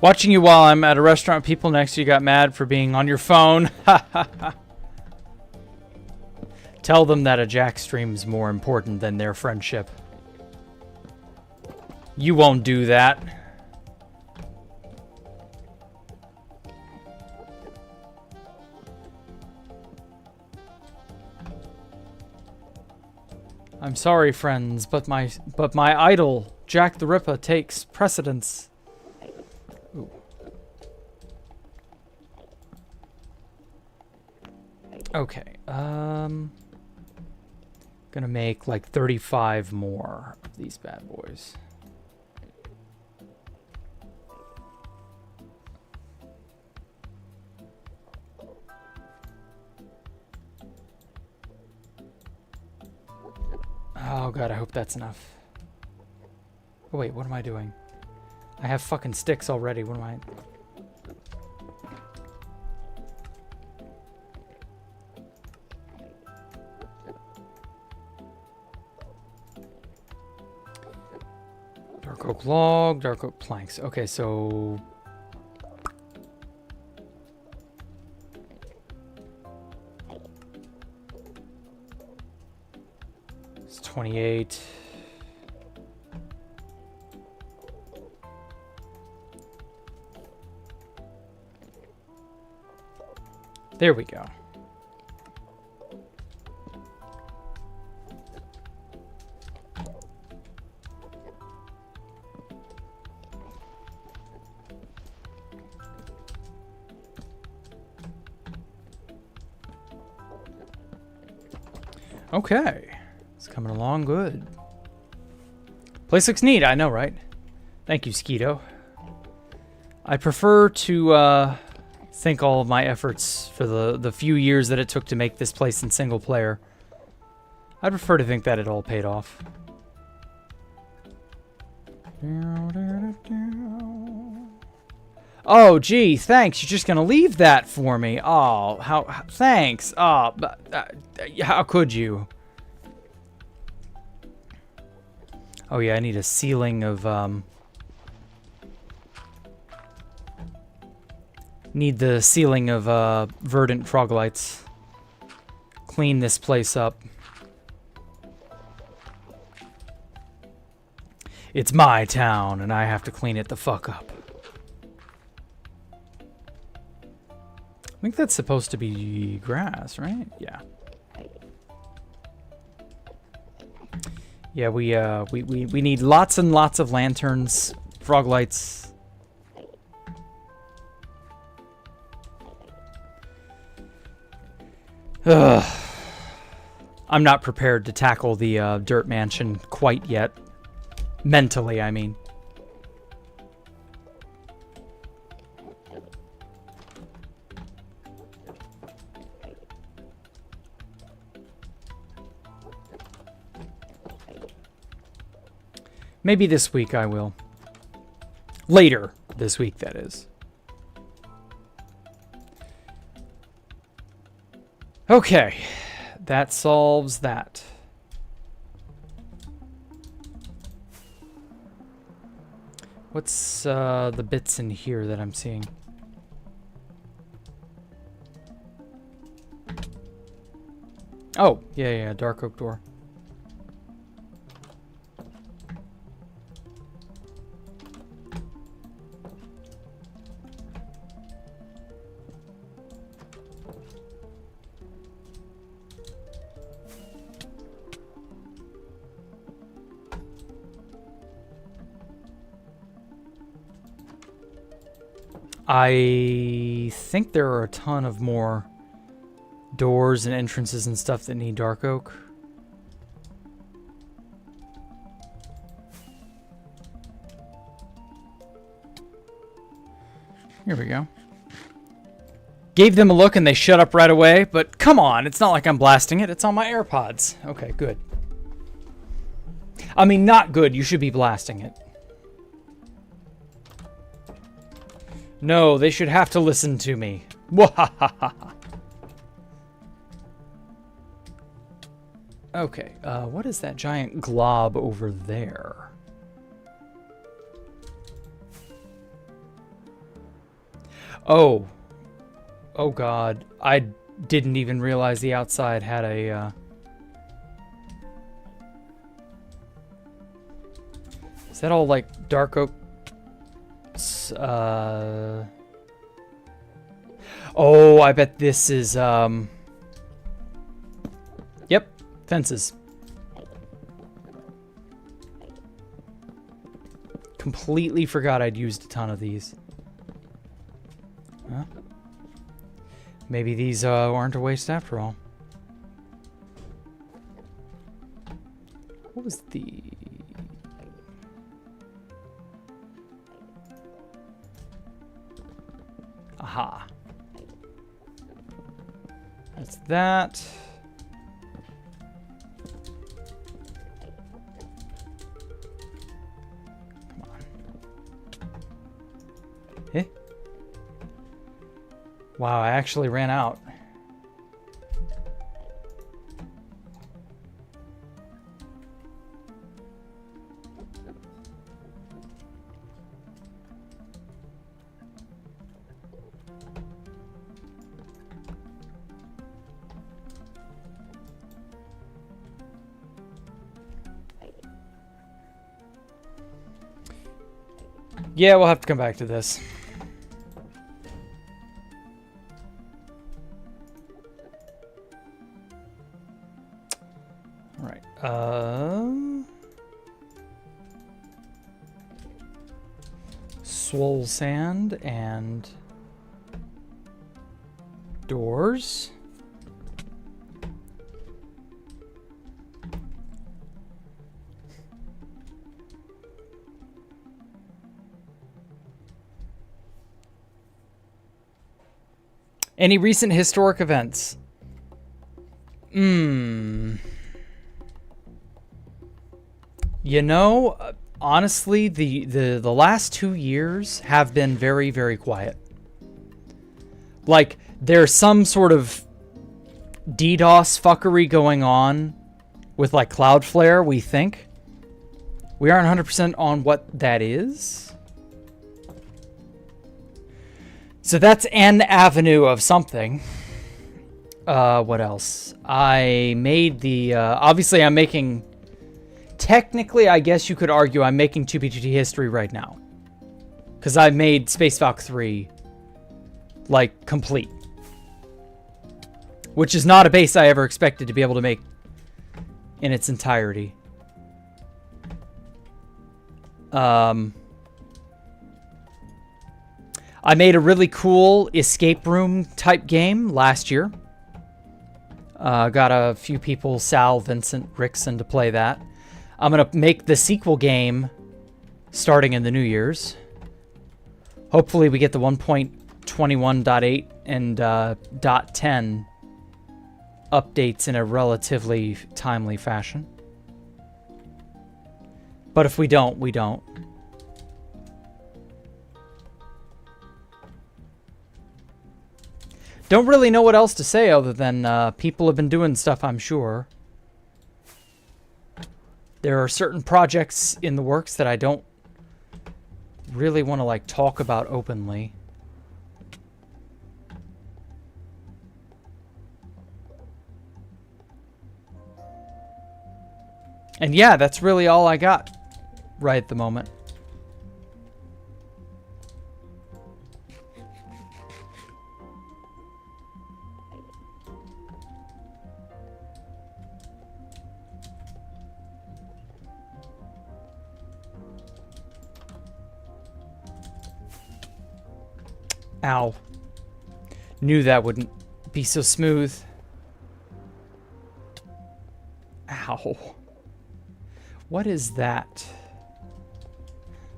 Watching you while I'm at a restaurant, people next to you got mad for being on your phone. Tell them that a Jack stream's more important than their friendship. You won't do that. I'm sorry, friends, but my idol, Jacktherippa, takes precedence. Ooh. Okay, gonna make like 35 more of these bad boys. Oh god, I hope that's enough. Oh, wait, what am I doing? I have fucking sticks already. What am I... Dark oak log, dark oak planks. Okay, so... It's 28. There we go. Okay. It's coming along good. Place looks neat, I know, right? Thank you, Skeeto. I prefer to thank all of my efforts for the few years that it took to make this place in single player. I'd prefer to think that it all paid off. Oh, gee, thanks. You're just gonna leave that for me. Oh, how thanks. Oh, how could you? Oh yeah, I need a ceiling of need the ceiling of verdant troglodytes. Clean this place up. It's my town, and I have to clean it the fuck up. I think that's supposed to be grass, right? Yeah. Yeah, we need lots and lots of lanterns, frog lights. Ugh. I'm not prepared to tackle the dirt mansion quite yet. Mentally, I mean. Maybe this week I will. Later this week, that is. Okay, that solves that. What's the bits in here that I'm seeing? Oh, yeah, dark oak door. I think there are a ton of more doors and entrances and stuff that need dark oak. Here we go. Gave them a look and they shut up right away, but come on, it's not like I'm blasting it. It's on my AirPods. Okay, good. I mean, not good. You should be blasting it. No, they should have to listen to me. Okay, what is that giant glob over there? Oh. Oh god. I didn't even realize the outside had a... Is that all like dark oak? Oh, I bet this is... Yep, fences. Completely forgot I'd used a ton of these. Huh? Maybe these aren't a waste after all. What was the... Aha. That's that. Come on. Eh? Wow, I actually ran out. Yeah, we'll have to come back to this. All right. Swole sand and doors. Any recent historic events? You know, honestly, the last 2 years have been very, very quiet. Like, there's some sort of DDoS fuckery going on with, like, Cloudflare, we think. We aren't 100% on what that is. So that's an avenue of something. What else? I made the... obviously, I'm making... Technically, I guess you could argue I'm making 2B2T history right now. Because I made Space Valk 3, like, complete. Which is not a base I ever expected to be able to make in its entirety. I made a really cool escape room type game last year. Got a few people, Sal, Vincent, Rickson, to play that. I'm going to make the sequel game starting in the New Year's. Hopefully we get the 1.21.8 and .10 updates in a relatively timely fashion. But if we don't, we don't. Don't really know what else to say other than people have been doing stuff, I'm sure. There are certain projects in the works that I don't really want to, like, talk about openly. And yeah, that's really all I got right at the moment. Ow. Knew that wouldn't be so smooth. Ow. What is that?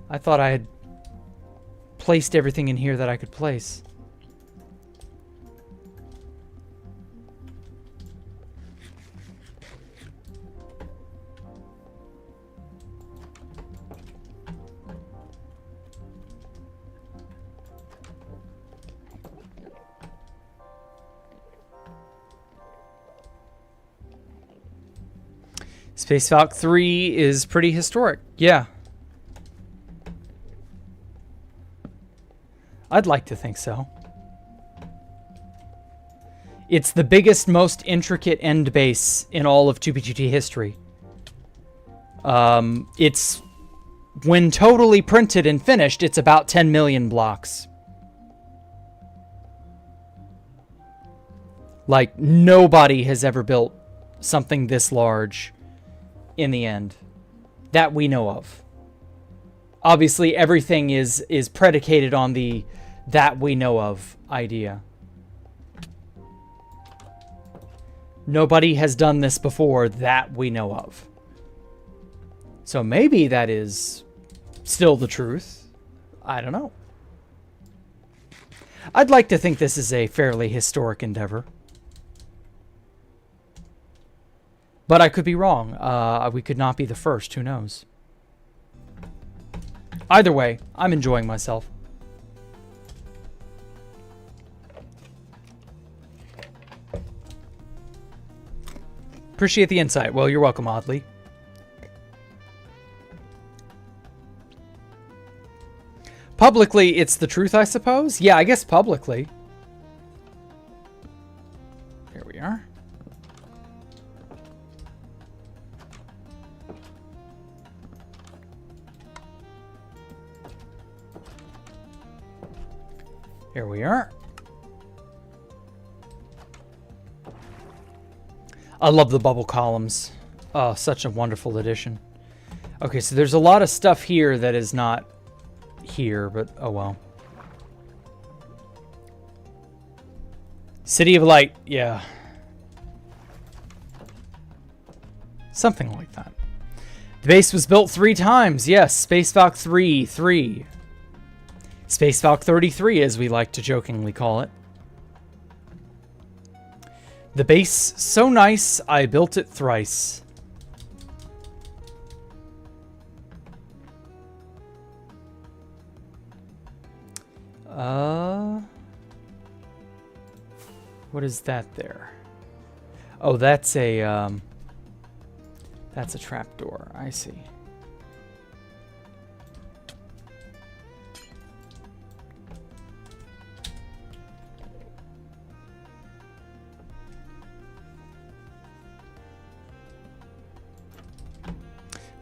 I thought I had placed everything in here that I could place. Space Valk 3 is pretty historic. Yeah. I'd like to think so. It's the biggest, most intricate end base in all of 2B2T history. It's, when totally printed and finished, it's about 10 million blocks. Like, nobody has ever built something this large in the end that we know of. Obviously, everything is predicated on the that we know of idea. Nobody has done this before that we know of. So maybe that is still the truth. I don't know. I'd like to think this is a fairly historic endeavor. But I could be wrong. We could not be the first. Who knows? Either way, I'm enjoying myself. Appreciate the insight. Well, you're welcome, Oddly. Publicly, it's the truth, I suppose? Yeah, I guess publicly. Here we are. Here we are. I love the bubble columns. Oh, such a wonderful addition. Okay, so there's a lot of stuff here that is not here, but oh well. City of Light, yeah. Something like that. The base was built 3 times. Yes, Space Valk 3. Space Valk 33, as we like to jokingly call it. The base, so nice, I built it thrice. What is that there? Oh, that's a trapdoor. I see.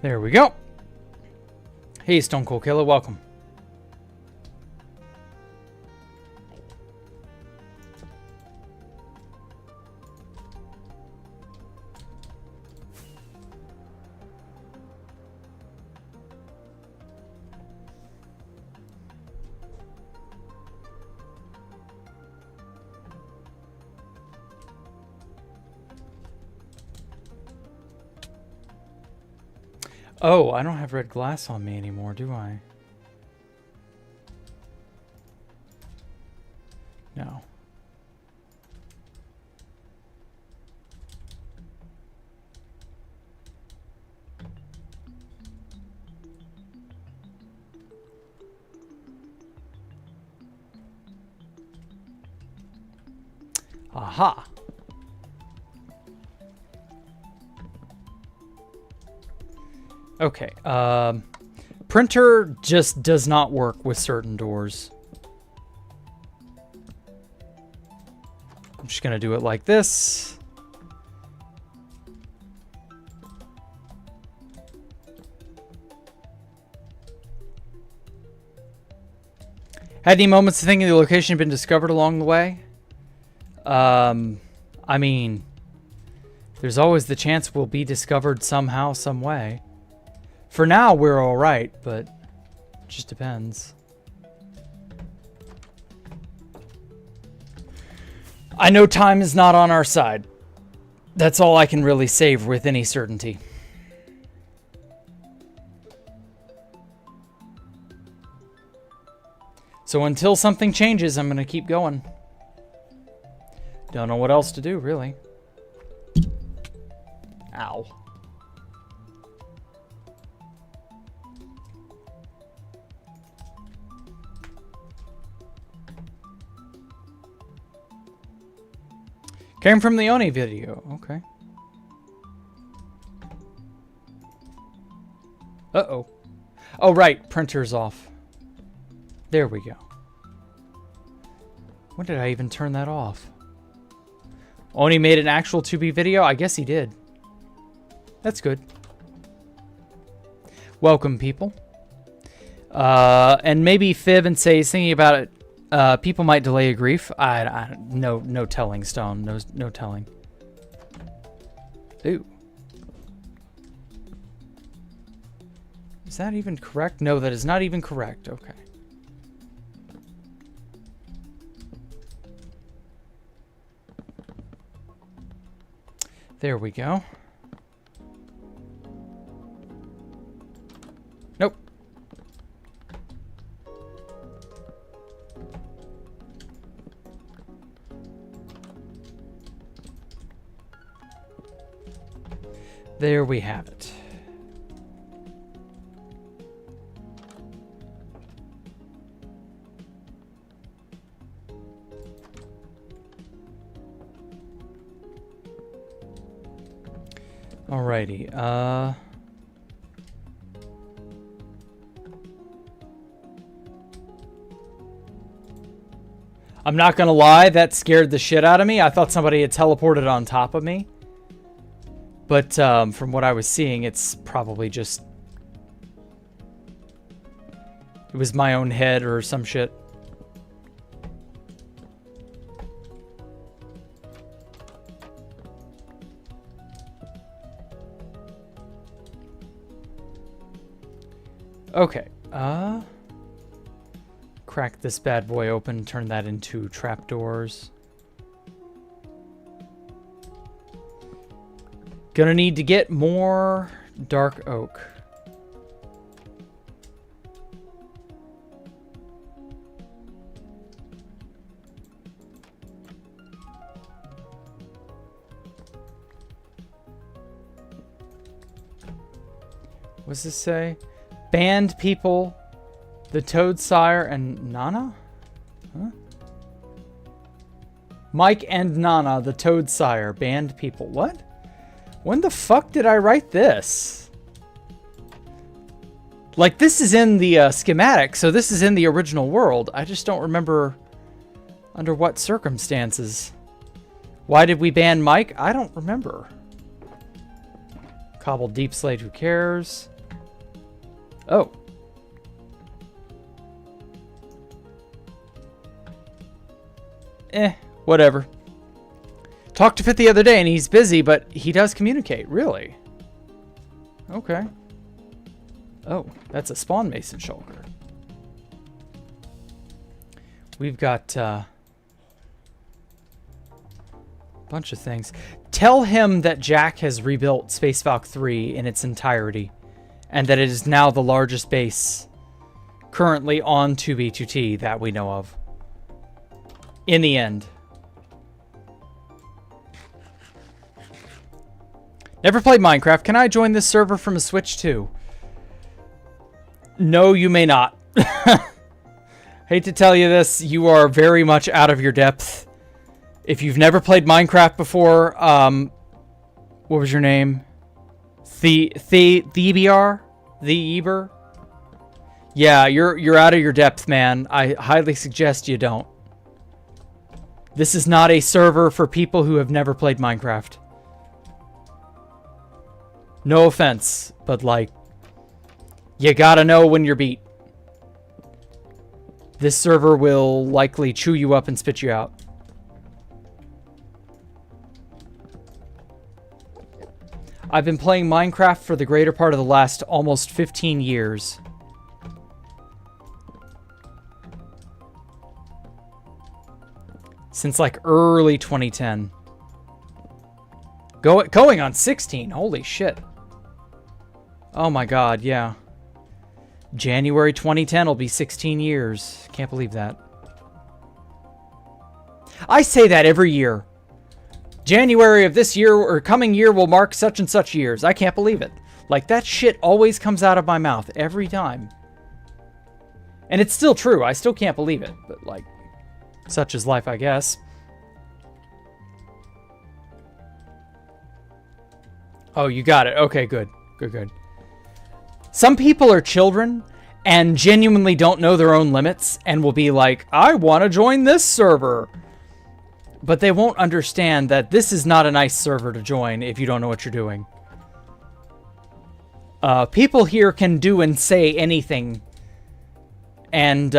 There we go. Hey, Stone Cold Killer, welcome. Oh, I don't have red glass on me anymore, do I? No. Aha. Okay, printer just does not work with certain doors. I'm just gonna do it like this. Had any moments of thinking the location had been discovered along the way? I mean, there's always the chance we'll be discovered somehow, some way. For now, we're all right, but it just depends. I know time is not on our side. That's all I can really say with any certainty. So until something changes, I'm going to keep going. Don't know what else to do, really. Ow. Came from the Oni video. Okay. Uh-oh. Oh, right. Printer's off. There we go. When did I even turn that off? Oni made an actual 2B video? I guess he did. That's good. Welcome, people. And maybe fib and say he's thinking about it. People might delay a grief. No telling, Stone. No telling. Ooh. Is that even correct? No, that is not even correct. Okay. There we go. Nope. There we have it. Alrighty, I'm not gonna lie, that scared the shit out of me. I thought somebody had teleported on top of me. But, from what I was seeing, it's probably just... It was my own head or some shit. Okay, crack this bad boy open, turn that into trapdoors. Gonna need to get more dark oak. What's this say? Banned people, the Toad Sire and Nana? Huh? Mike and Nana, the Toad Sire, banned people. What? When the fuck did I write this? Like, this is in the schematic, so this is in the original world. I just don't remember under what circumstances. Why did we ban Mike? I don't remember. Cobbled Deep Slate, who cares? Oh. Whatever. Talked to Fit the other day and he's busy, but he does communicate. Really? Okay. Oh, that's a spawn mason shulker. We've got a bunch of things. Tell him that Jack has rebuilt Space Valk 3 in its entirety. And that it is now the largest base currently on 2B2T that we know of. In the end. Never played Minecraft. Can I join this server from a Switch too? No, you may not. Hate to tell you this, you are very much out of your depth. If you've never played Minecraft before, what was your name? Thebr? Yeah, you're out of your depth, man. I highly suggest you don't. This is not a server for people who have never played Minecraft. No offense, but like, you gotta know when you're beat. This server will likely chew you up and spit you out. I've been playing Minecraft for the greater part of the last almost 15 years. Since like early 2010. Going on 16, holy shit. Oh my god, yeah. January 2010 will be 16 years. Can't believe that. I say that every year. January of this year or coming year will mark such and such years. I can't believe it. Like, that shit always comes out of my mouth every time. And it's still true. I still can't believe it. But, like, such is life, I guess. Oh, you got it. Okay, good. Good, good. Some people are children, and genuinely don't know their own limits and will be like, I want to join this server. But they won't understand that this is not a nice server to join if you don't know what you're doing. People here can do and say anything. And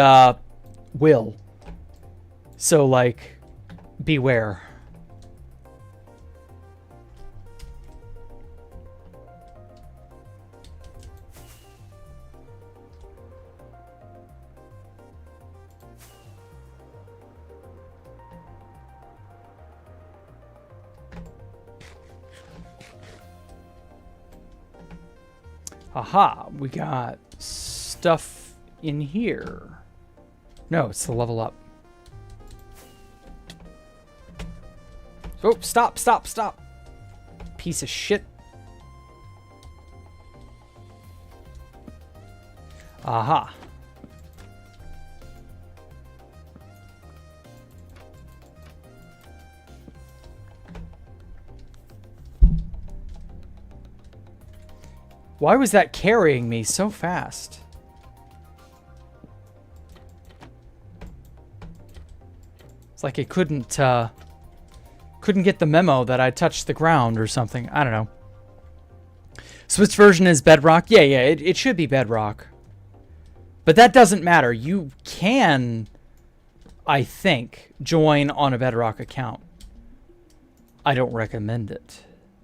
will. So, like, beware. Aha, we got stuff in here. No, it's to level up. Oh, stop, stop, stop. Piece of shit. Aha. Why was that carrying me so fast? It's like it couldn't get the memo that I touched the ground or something. I don't know. Switch version is Bedrock. Yeah, it should be Bedrock. But that doesn't matter. You can, I think, join on a Bedrock account. I don't recommend it,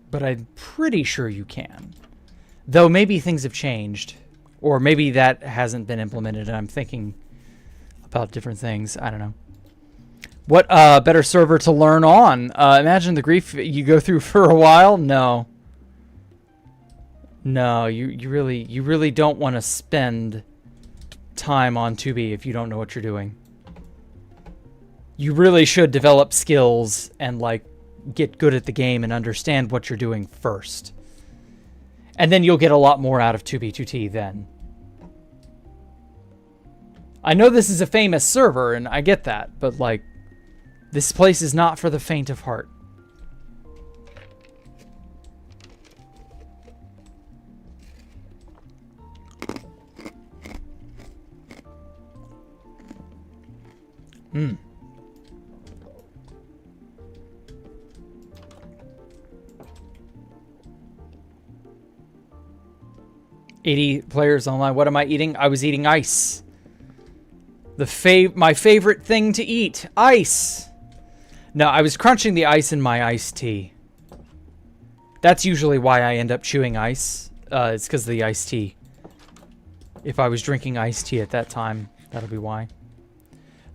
but I'm pretty sure you can. Though maybe things have changed, or maybe that hasn't been implemented and I'm thinking about different things. I don't know. What better server to learn on? Imagine the grief you go through for a while. No. No, you really don't want to spend time on 2B if you don't know what you're doing. You really should develop skills and like get good at the game and understand what you're doing first. And then you'll get a lot more out of 2B2T then. I know this is a famous server, and I get that, but, like, this place is not for the faint of heart. Hmm. 80 players online. What am I eating? I was eating ice. My favorite thing to eat. Ice. No, I was crunching the ice in my iced tea. That's usually why I end up chewing ice. It's because of the iced tea. If I was drinking iced tea at that time, that'll be why.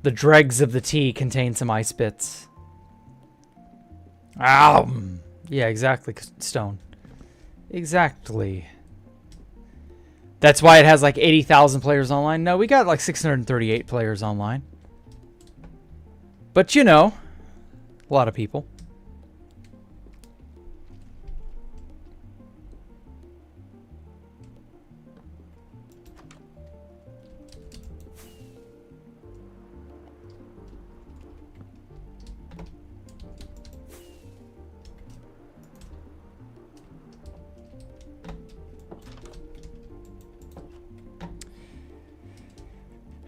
The dregs of the tea contain some ice bits. Ow! Yeah, exactly, Stone. Exactly. That's why it has like 80,000 players online. No, we got like 638 players online. But you know, a lot of people.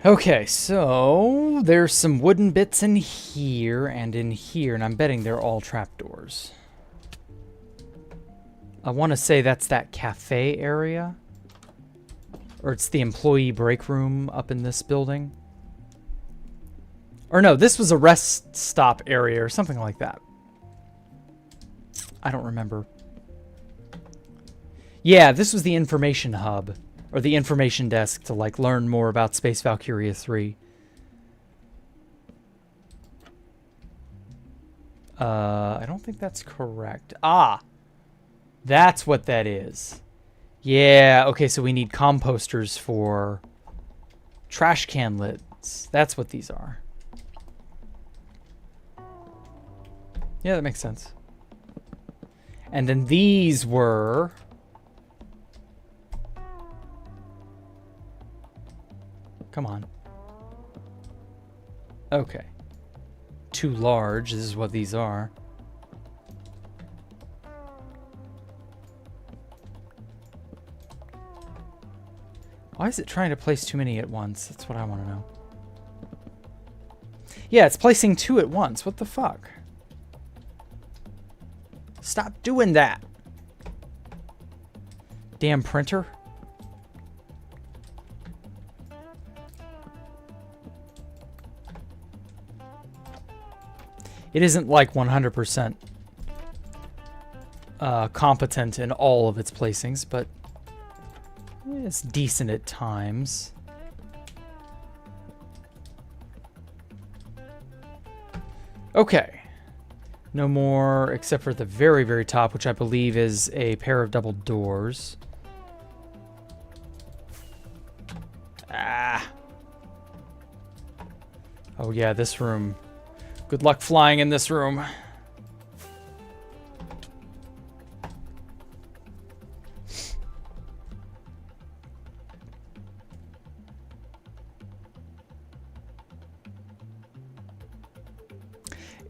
Okay, so there's some wooden bits in here and in here, and I'm betting they're all trapdoors. I want to say that's that cafe area. Or it's the employee break room up in this building. Or no, this was a rest stop area or something like that. I don't remember. Yeah, this was the information hub. Or the information desk to, like, learn more about Space Valkyria 3. I don't think that's correct. Ah! That's what that is. Yeah, okay, so we need composters for trash can lids. That's what these are. Yeah, that makes sense. And then these were... Come on. Okay. Too large. This is what these are. Why is it trying to place too many at once? That's what I want to know. Yeah, it's placing 2 at once. What the fuck? Stop doing that. Damn printer. It isn't like 100% competent in all of its placings, but it's decent at times. Okay. No more, except for at the very, very top, which I believe is a pair of double doors. Ah. Oh yeah, this room. Good luck flying in this room.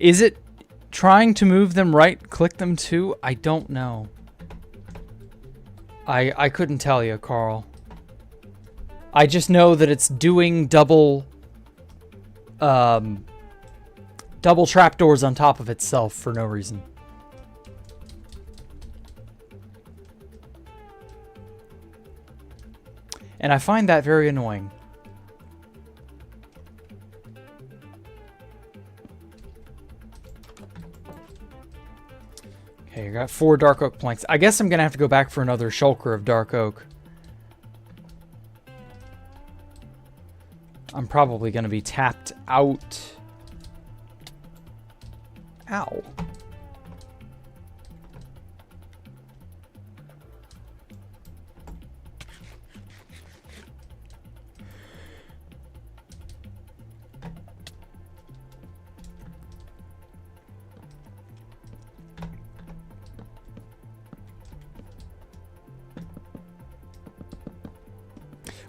Is it trying to move them right, click them too? I don't know. I couldn't tell you, Carl. I just know that it's doing double trapdoors on top of itself for no reason. And I find that very annoying. Okay, I got 4 dark oak planks. I guess I'm going to have to go back for another shulker of dark oak. I'm probably going to be tapped out. Ow.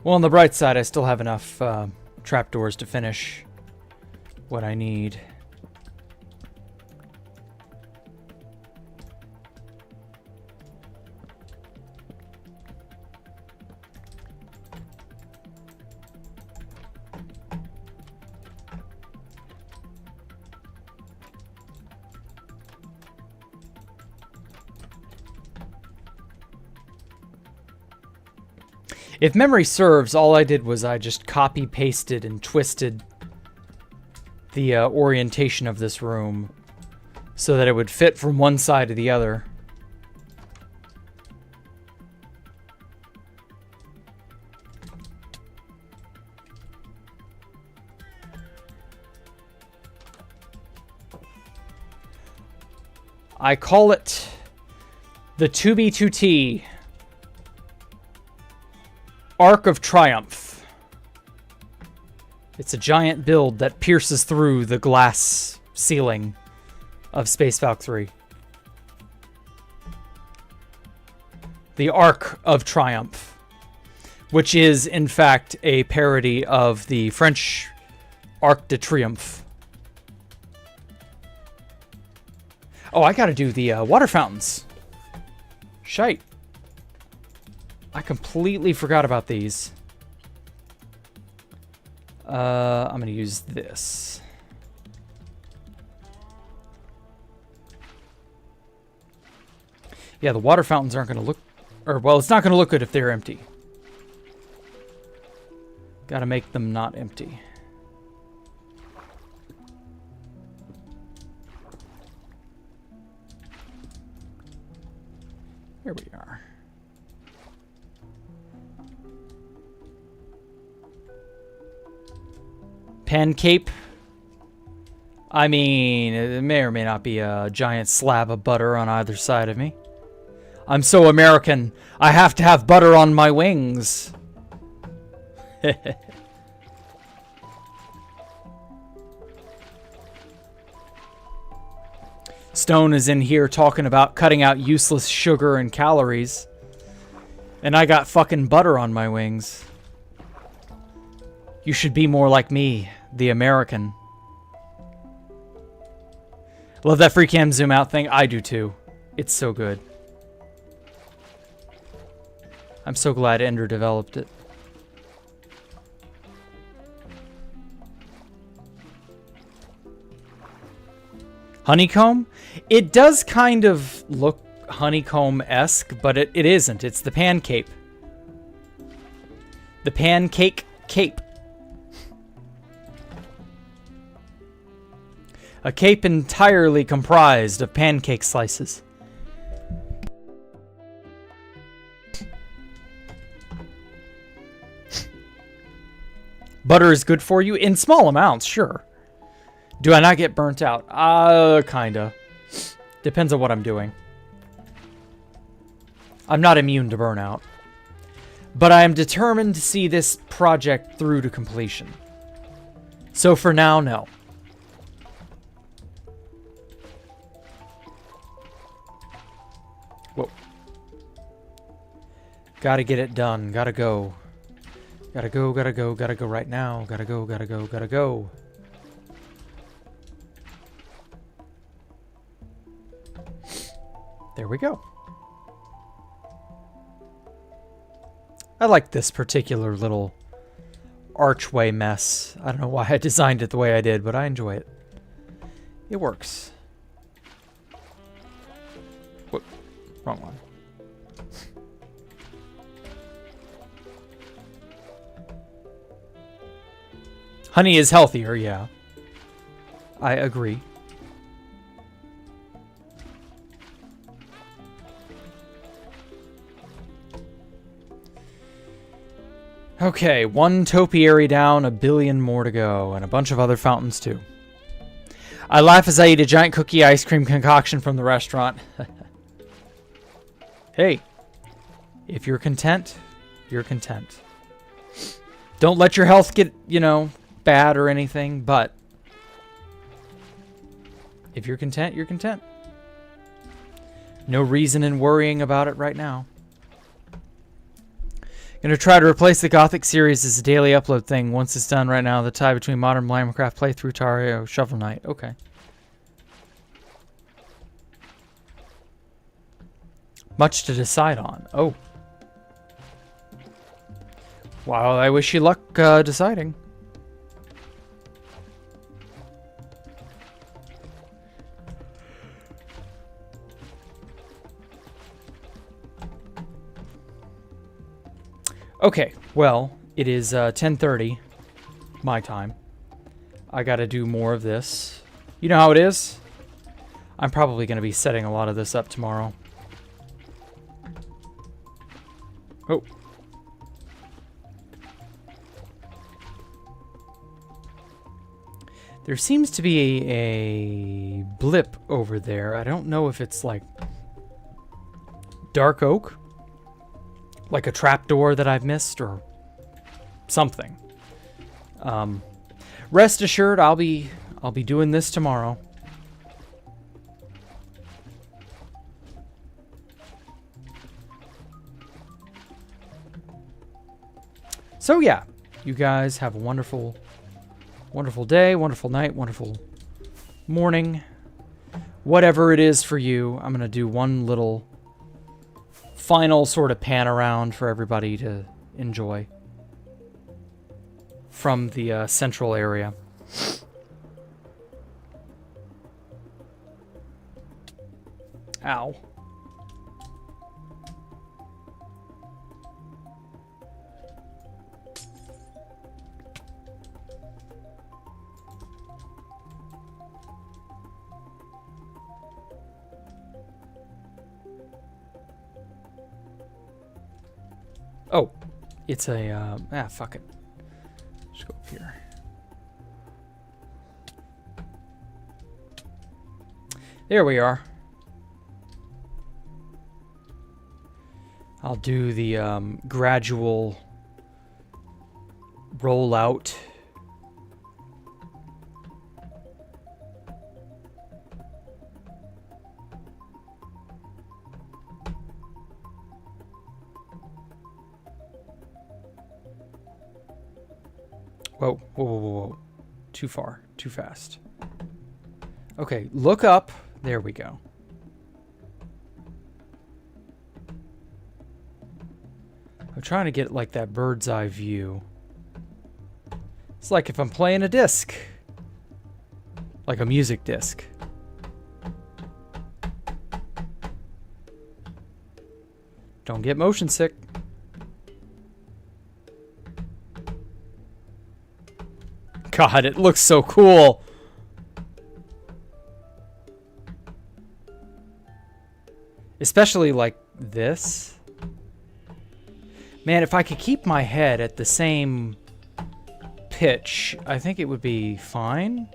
Well, on the bright side, I still have enough trapdoors to finish what I need. If memory serves, all I did was I just copy-pasted and twisted the orientation of this room so that it would fit from one side to the other. I call it the 2B2T Arc of Triumph. It's a giant build that pierces through the glass ceiling of Space Valk 3. The Arc of Triumph, which is, in fact, a parody of the French Arc de Triomphe. Oh, I gotta do the water fountains. Shite. I completely forgot about these. I'm gonna use this. Yeah, the water fountains aren't gonna look... Or, well, it's not gonna look good if they're empty. Gotta make them not empty. Here we are. Pen cape. I mean, it may or may not be a giant slab of butter on either side of me. I'm so American. I have to have butter on my wings. Stone is in here talking about cutting out useless sugar and calories. And I got fucking butter on my wings. You should be more like me, the American. Love that free cam zoom out thing. I do too. It's so good. I'm so glad Ender developed it. Honeycomb? It does kind of look honeycomb-esque, but it isn't. It's the pancake. The pancake cape. A cape entirely comprised of pancake slices. Butter is good for you in small amounts, sure. Do I not get burnt out? Kinda. Depends on what I'm doing. I'm not immune to burnout. But I am determined to see this project through to completion. So for now, no. Whoa. Gotta get it done. Gotta go. Gotta go, gotta go, gotta go right now. Gotta go, gotta go, gotta go. There we go. I like this particular little archway mess. I don't know why I designed it the way I did, but I enjoy it. It works. Whoop. Wrong one. Honey is healthier, yeah. I agree. Okay, 1 topiary down, 1 billion more to go, and a bunch of other fountains too. I laugh as I eat a giant cookie ice cream concoction from the restaurant. Hey, if you're content, you're content. Don't let your health get, you know, bad or anything, but if you're content, you're content. No reason in worrying about it right now. Gonna try to replace the Gothic series as a daily upload thing. Once it's done right now, the tie between modern Minecraft playthrough, Tario, Shovel Knight. Okay. Much to decide on. Oh. Wow, I wish you luck deciding. Okay, well, it is 10:30 my time. I gotta do more of this. You know how it is? I'm probably gonna be setting a lot of this up tomorrow. Oh. There seems to be a blip over there. I don't know if it's like dark oak. Like a trapdoor that I've missed or something. Rest assured, I'll be doing this tomorrow. So yeah, you guys have a wonderful, wonderful day, wonderful night, wonderful morning. Whatever it is for you, I'm gonna do one little final sort of pan around for everybody to enjoy from the central area. Ow. Oh, it's a, fuck it. Just go up here. There we are. I'll do the gradual rollout. Whoa, whoa, whoa, whoa, whoa. Too far, too fast. Okay, look up. There we go. I'm trying to get like that bird's eye view. It's like if I'm playing a disc. Like a music disc. Don't get motion sick. God, it looks so cool. Especially like this. Man, if I could keep my head at the same pitch, I think it would be fine.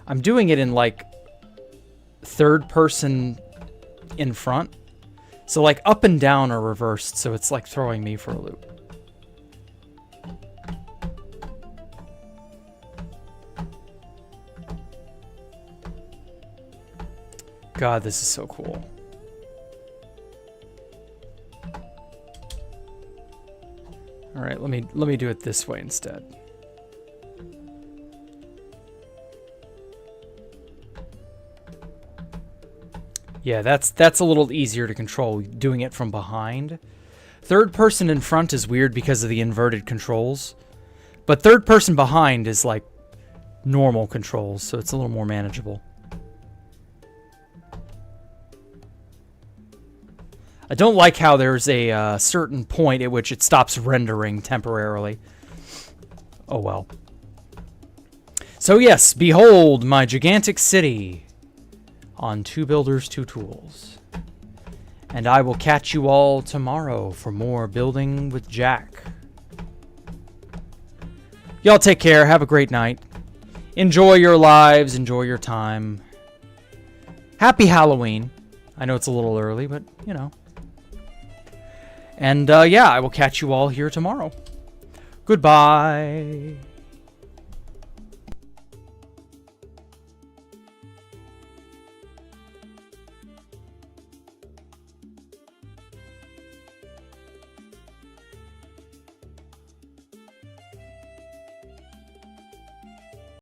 I'm doing it in like third person in front. So like up and down are reversed, so it's like throwing me for a loop. God, this is so cool. All right, let me do it this way instead. Yeah, that's a little easier to control, doing it from behind. Third person in front is weird because of the inverted controls. But third person behind is like normal controls, so it's a little more manageable. I don't like how there's a certain point at which it stops rendering temporarily. Oh well. So yes, behold my gigantic city on Two Builders, Two Tools. And I will catch you all tomorrow for more Building with Jack. Y'all take care. Have a great night. Enjoy your lives. Enjoy your time. Happy Halloween. I know it's a little early, but, you know. And, yeah, I will catch you all here tomorrow. Goodbye.